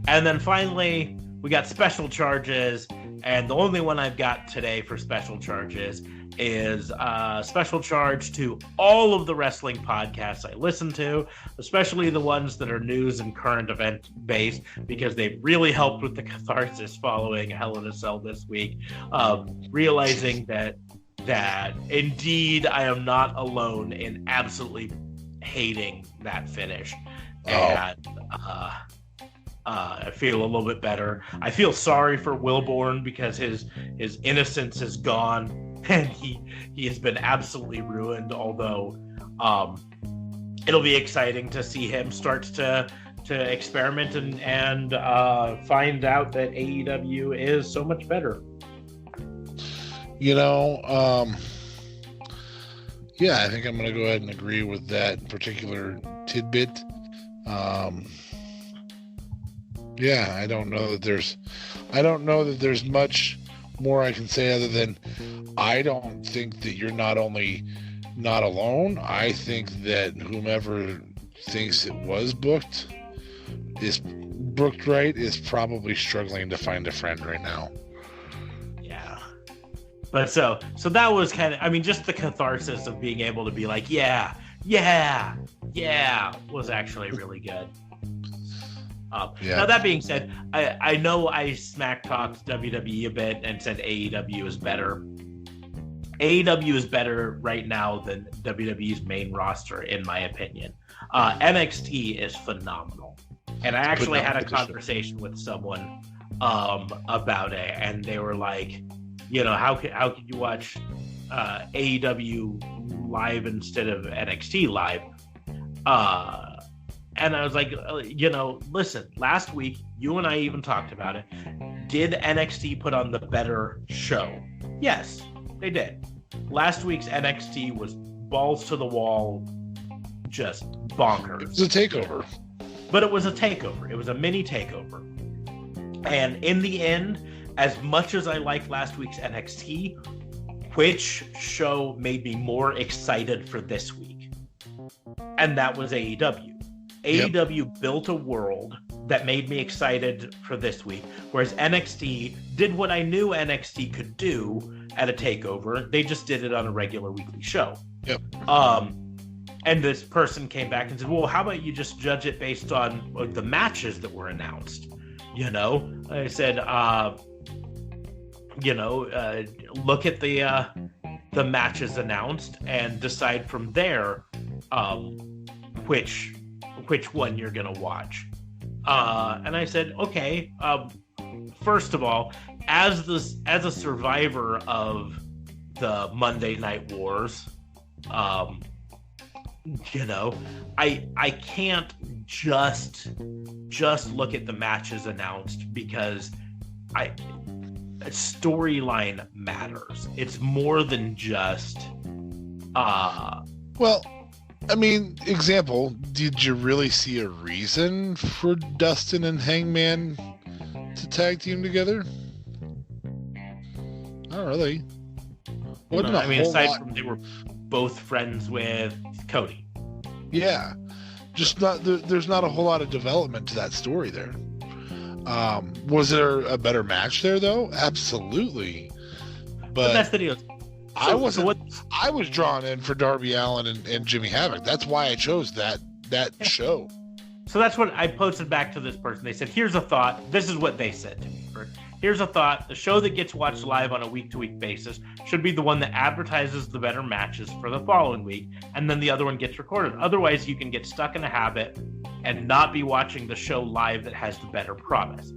And then finally, we got special charges, and the only one I've got today for special charges is a special charge to all of the wrestling podcasts I listen to, especially the ones that are news and current event based, because they've really helped with the catharsis following Hell in a Cell this week, realizing that indeed I am not alone in absolutely hating that finish. And I feel a little bit better. I feel sorry for Wilborn because his innocence is gone. and he has been absolutely ruined. Although it'll be exciting to see him start to experiment and find out that AEW is so much better. Yeah, I think I'm going to go ahead and agree with that particular tidbit. Yeah, I don't know that there's much more I can say other than I don't think that you're not only not alone. I think that whomever thinks it was booked right is probably struggling to find a friend right now. Yeah. But so that was kind of, I mean, just the catharsis of being able to be like, yeah, was actually really good. Now, that being said, I know I smack talked WWE a bit and said AEW is better. AEW is better right now than WWE's main roster, in my opinion. NXT is phenomenal. And I actually had a conversation with someone about it, and they were like, how could you watch AEW live instead of NXT live? And I was like, listen, last week, you and I even talked about it. Did NXT put on the better show? Yes, they did. Last week's NXT was balls to the wall, just bonkers. It was a takeover. But it was a takeover. It was a mini takeover. And in the end, as much as I liked last week's NXT, which show made me more excited for this week? And that was AEW. Yep. AEW built a world that made me excited for this week, whereas NXT did what I knew NXT could do at a takeover. They just did it on a regular weekly show. Yep. And this person came back and said, well, how about you just judge it based on the matches that were announced? I said, look at the matches announced and decide from there which one you're gonna watch. And I said, okay. First of all, as a survivor of the Monday Night Wars, I can't just look at the matches announced, because storyline matters. It's more than just well, I mean, example, did you really see a reason for Dustin and Hangman to tag team together? Not really. Aside from they were both friends with Cody. Yeah. Just there's not a whole lot of development to that story there. Was there a better match there though? Absolutely. But that's the deal. I was drawn in for Darby Allin and Jimmy Havoc. That's why I chose that show. So that's what I posted back to this person. They said, here's a thought. This is what they said to me. Here's a thought. The show that gets watched live on a week-to-week basis should be the one that advertises the better matches for the following week, and then the other one gets recorded. Otherwise, you can get stuck in a habit and not be watching the show live that has the better promise.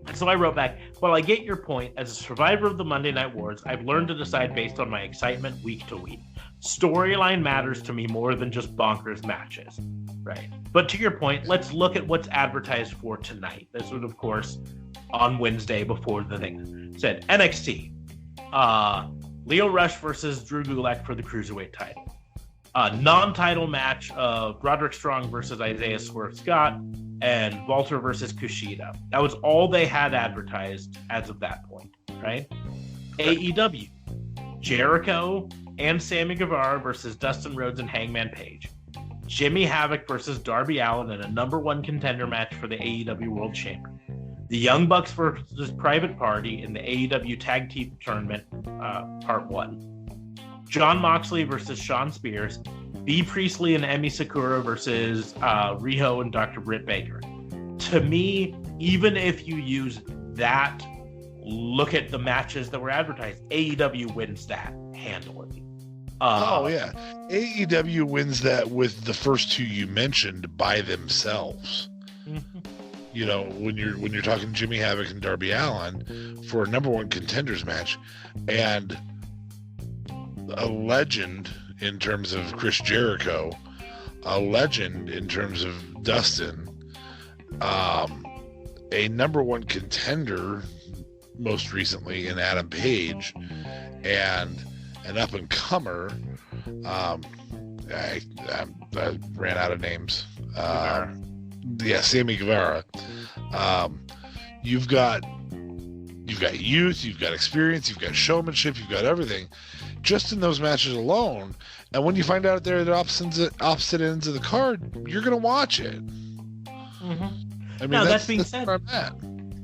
And so I wrote back, well, I get your point. As a survivor of the Monday Night Wars, I've learned to decide based on my excitement week to week. Storyline matters to me more than just bonkers matches. Right. But to your point, let's look at what's advertised for tonight. This was, of course, on Wednesday before the thing said NXT. Lio Rush versus Drew Gulak for the Cruiserweight title. Non-title match of Roderick Strong versus Isaiah Swerve Scott and Walter versus Kushida. That was all they had advertised as of that point, right? AEW. Jericho and Sammy Guevara versus Dustin Rhodes and Hangman Page. Jimmy Havoc versus Darby Allin in a number one contender match for the AEW World Champion. The Young Bucks versus Private Party in the AEW Tag Team Tournament, Part 1. Jon Moxley versus Shawn Spears. Bea Priestley and Emi Sakura versus Riho and Dr. Britt Baker. To me, even if you use that, look at the matches that were advertised. AEW wins that handily. Yeah. AEW wins that with the first two you mentioned by themselves. Mm-hmm. When you're talking Jimmy Havoc and Darby Allin for a number one contenders match, and a legend in terms of Chris Jericho, a legend in terms of Dustin, a number one contender most recently in Adam Page, and an up and comer. I ran out of names. Sammy Guevara. You've got youth, you've got experience, you've got showmanship, you've got everything, just in those matches alone. And when you find out they're at opposite ends of the card, you're gonna watch it. Mm-hmm. I mean, now, that being said, where I'm at.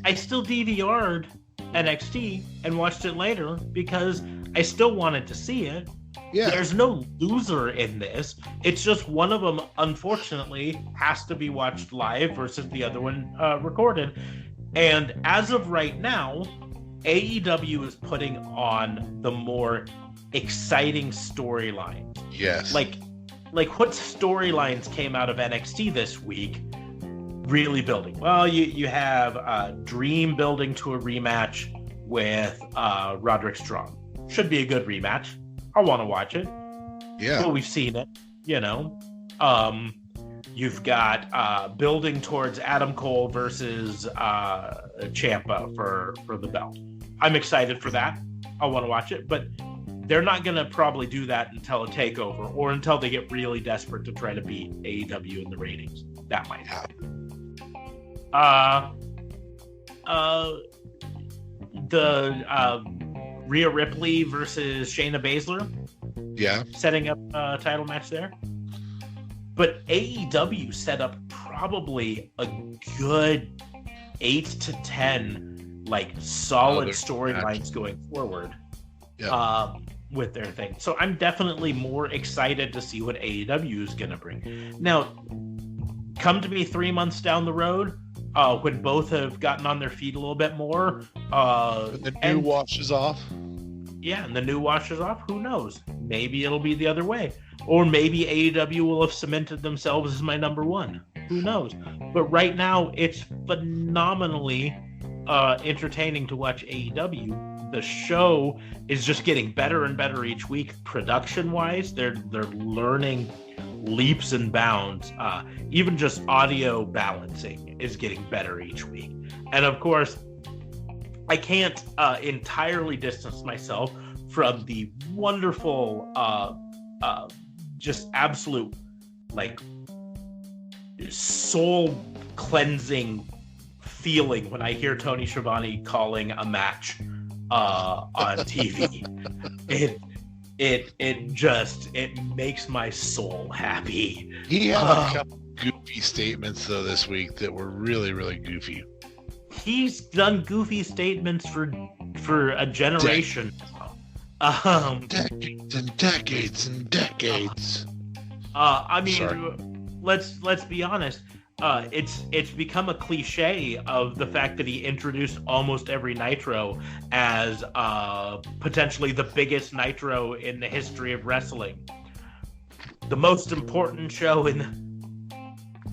I still DVR'd NXT and watched it later because I still wanted to see it. Yeah. There's no loser in this. It's just one of them, unfortunately, has to be watched live versus the other one recorded. And as of right now, AEW is putting on the more exciting storylines. Yes. Like what storylines came out of NXT this week really building? Well, you have Dream building to a rematch with Roderick Strong. Should be a good rematch. I want to watch it. Yeah. Well, we've seen it, You've got building towards Adam Cole versus Ciampa for the belt. I'm excited for that. I want to watch it, but they're not going to probably do that until a takeover or until they get really desperate to try to beat AEW in the ratings. That might happen. The Rhea Ripley versus Shayna Baszler. Yeah. Setting up a title match there. But AEW set up probably a good 8 to 10 solid storylines going forward with their thing. So I'm definitely more excited to see what AEW is going to bring. Now, come to me 3 months down the road, when both have gotten on their feet a little bit more. The new washes off. Yeah, and the new washes off. Who knows? Maybe it'll be the other way. Or maybe AEW will have cemented themselves as my number one. Who knows? But right now, it's phenomenally entertaining to watch AEW. The show is just getting better and better each week. Production-wise, they're learning leaps and bounds. Even just audio balancing is getting better each week. And of course, I can't entirely distance myself from the wonderful, just absolute, soul cleansing feeling when I hear Tony Schiavone calling a match on TV. It makes my soul happy. He had a couple goofy statements though this week that were really, really goofy. He's done goofy statements for a generation. Decades and decades and decades. I mean, Sorry. let's be honest. It's become a cliche of the fact that he introduced almost every Nitro as potentially the biggest Nitro in the history of wrestling. The most important show in.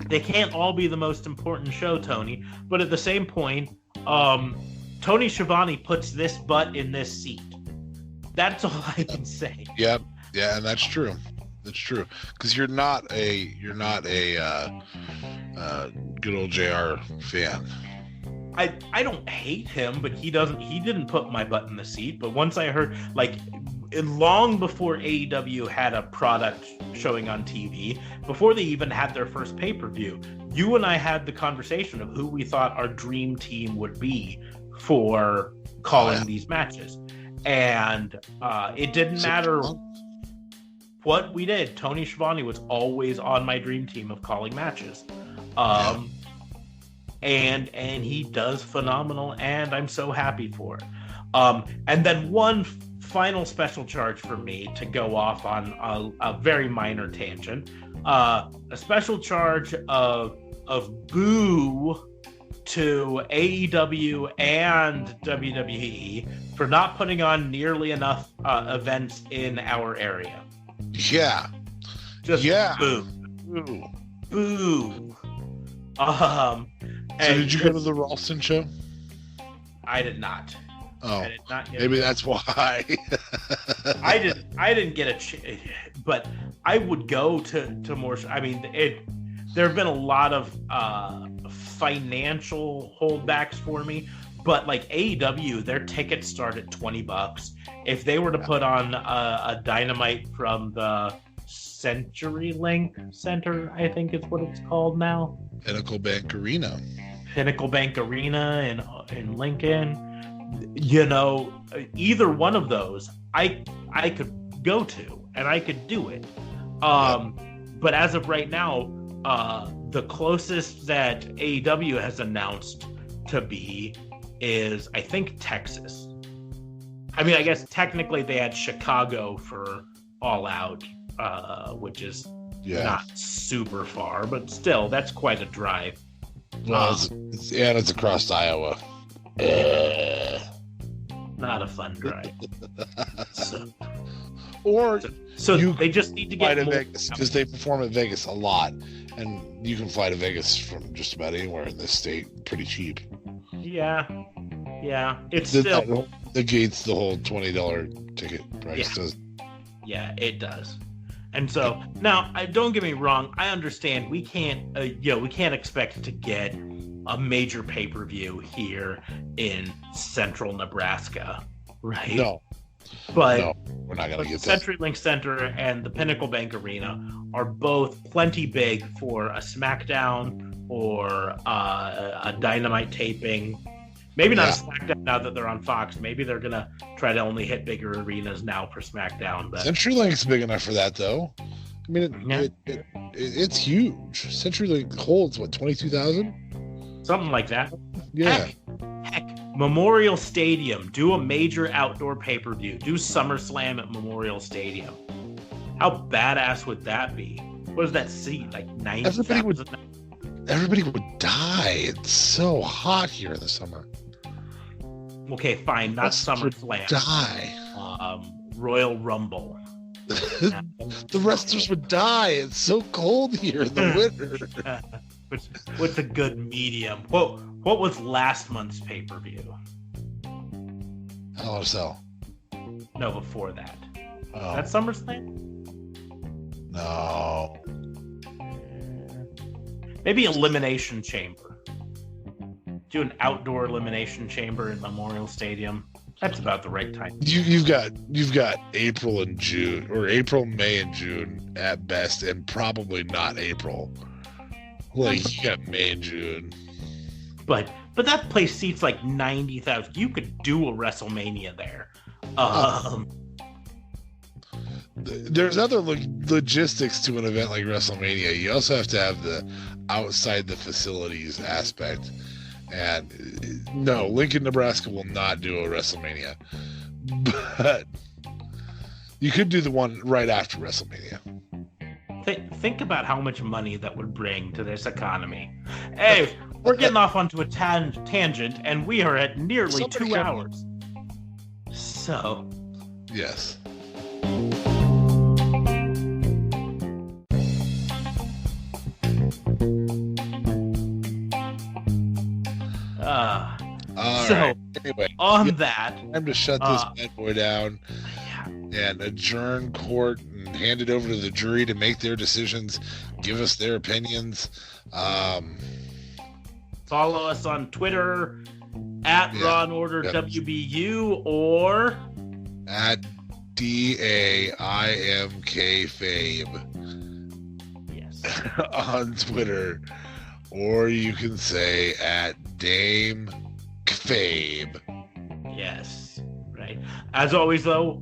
They can't all be the most important show, Tony. But at the same point, Tony Schiavone puts this butt in this seat. That's all I can say. Yep. Yeah, and that's true. That's true. Because you're not a good old JR fan. I don't hate him, but he didn't put my butt in the seat. But once I heard, long before AEW had a product showing on TV, before they even had their first pay-per-view, you and I had the conversation of who we thought our dream team would be for calling these matches. And it didn't matter what we did. Tony Schiavone was always on my dream team of calling matches. And he does phenomenal, and I'm so happy for it. And then one final special charge for me to go off on a very minor tangent. A special charge of boo to AEW and WWE for not putting on nearly enough events in our area. Yeah. Just boo. Boo. So did you go to the Ralston show? I did not. Oh, I did not get maybe that's why. I didn't get but I would go to more. I mean, there have been a lot of financial holdbacks for me, but like AEW, their tickets start at $20. If they were to put on a Dynamite from the CenturyLink Center, I think is what it's called now. Pinnacle Bank Arena. Pinnacle Bank Arena in Lincoln. You know, either one of those, I could go to and I could do it. But as of right now, the closest that AEW has announced to be is, I think, Texas. I mean, I guess technically they had Chicago for All Out, which is not super far, but still, that's quite a drive. Well, it's across Iowa. Not a fun drive. So they just need to get to Vegas, because they perform at Vegas a lot, and you can fly to Vegas from just about anywhere in this state pretty cheap. Yeah. It's still negates the whole $20 ticket price. Does. Yeah, it does. And so now, don't get me wrong. I understand we can't expect to get a major pay-per-view here in central Nebraska, right? No, but we're not going to get that. CenturyLink Center and the Pinnacle Bank Arena are both plenty big for a SmackDown or a Dynamite taping. Maybe not a SmackDown now that they're on Fox. Maybe they're going to try to only hit bigger arenas now for SmackDown. But CenturyLink's big enough for that, though. I mean, it's huge. CenturyLink holds, 22,000? Something like that. Yeah. Heck, Memorial Stadium. Do a major outdoor pay-per-view. Do SummerSlam at Memorial Stadium. How badass would that be? What does that seat? Like 90,000? Everybody would die. It's so hot here in the summer. Okay, fine. Not SummerSlam. Die. Royal Rumble. The wrestlers would die. It's so cold here in the winter. What's a good medium? What was last month's pay-per-view? Hell in a Cell. No, before that. Oh. That's SummerSlam? No. Maybe Elimination Chamber. Do an outdoor Elimination Chamber in Memorial Stadium. That's about the right time. You've got April and June, or April, May, and June at best, and probably not April. Like, you got May and June. But that place seats like 90,000. You could do a WrestleMania there. There's other logistics to an event like WrestleMania. You also have to have the outside the facilities aspect. And no, Lincoln, Nebraska will not do a WrestleMania. But you could do the one right after WrestleMania. Think about how much money that would bring to this economy. Hey, we're getting off onto a tangent, and we are at nearly 2 hours. So. Yes. Anyway, that, time to shut this bad boy down and adjourn court and hand it over to the jury to make their decisions, give us their opinions. Follow us on Twitter at Raw and Order WBU or at DAIMK Yes. on Twitter, or you can say at Dame Fabe. Yes, right. As always, though,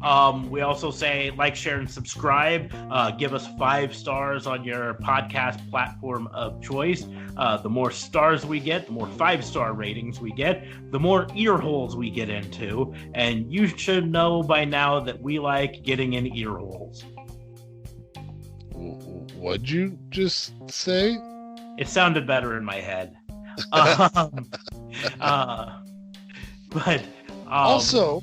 we also say like, share, and subscribe. Give us 5 stars on your podcast platform of choice. The more stars we get, the more 5-star ratings we get, the more ear holes we get into. And you should know by now that we like getting in ear holes. What'd you just say? It sounded better in my head. But Also,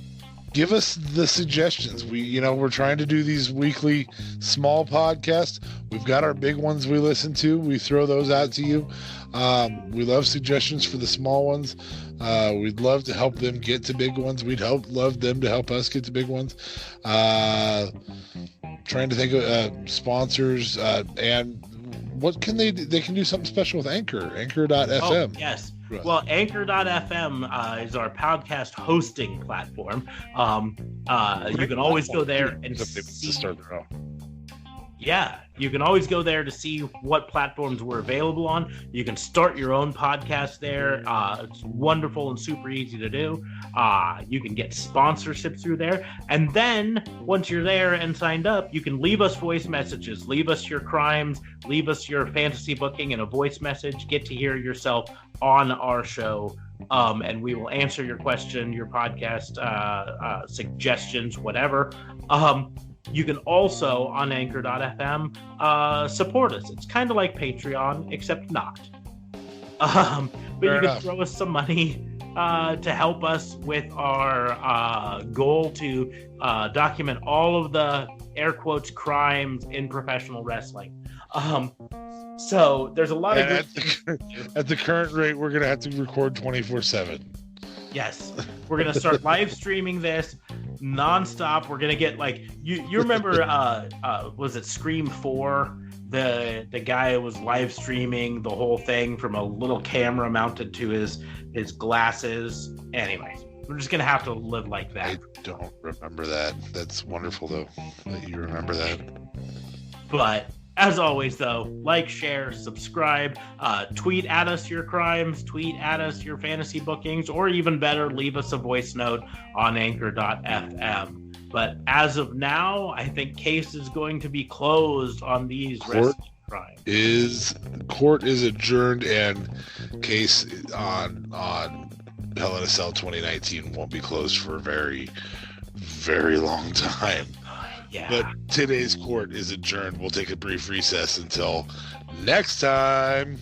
give us the suggestions. We're trying to do these weekly small podcasts. We've got our big ones we listen to. We throw those out to you. We love suggestions for the small ones. We'd love to help them get to big ones. Love them to help us get to big ones. Trying to think of sponsors and what can they can do something special with Anchor.fm. Oh, yes. Well, Anchor.fm is our podcast hosting platform. You can always go there and start their own. Yeah, you can always go there to see what platforms we're available on. You can start your own podcast there. It's wonderful and super easy to do. You can get sponsorship through there. And then once you're there and signed up, you can leave us voice messages. Leave us your crimes. Leave us your fantasy booking in a voice message. Get to hear yourself on our show. And we will answer your question, your podcast suggestions, whatever. You can also, on Anchor.fm, support us. It's kind of like Patreon, except not. But you can throw us some money to help us with our goal to document all of the, air quotes, crimes in professional wrestling. So there's a lot of at the current rate, we're going to have to record 24/7. Yes, we're gonna start live streaming this nonstop. We're gonna get like you remember was it Scream 4? The guy was live streaming the whole thing from a little camera mounted to his glasses. Anyways, we're just gonna have to live like that. I don't remember that. That's wonderful though that you remember that. But as always, though, like, share, subscribe, tweet at us your crimes, tweet at us your fantasy bookings, or even better, leave us a voice note on Anchor.fm. But as of now, I think case is going to be closed on these wrestling crimes. Court is adjourned, and case on Hell in a Cell 2019 won't be closed for a very, very long time. Yeah. But today's court is adjourned. We'll take a brief recess until next time.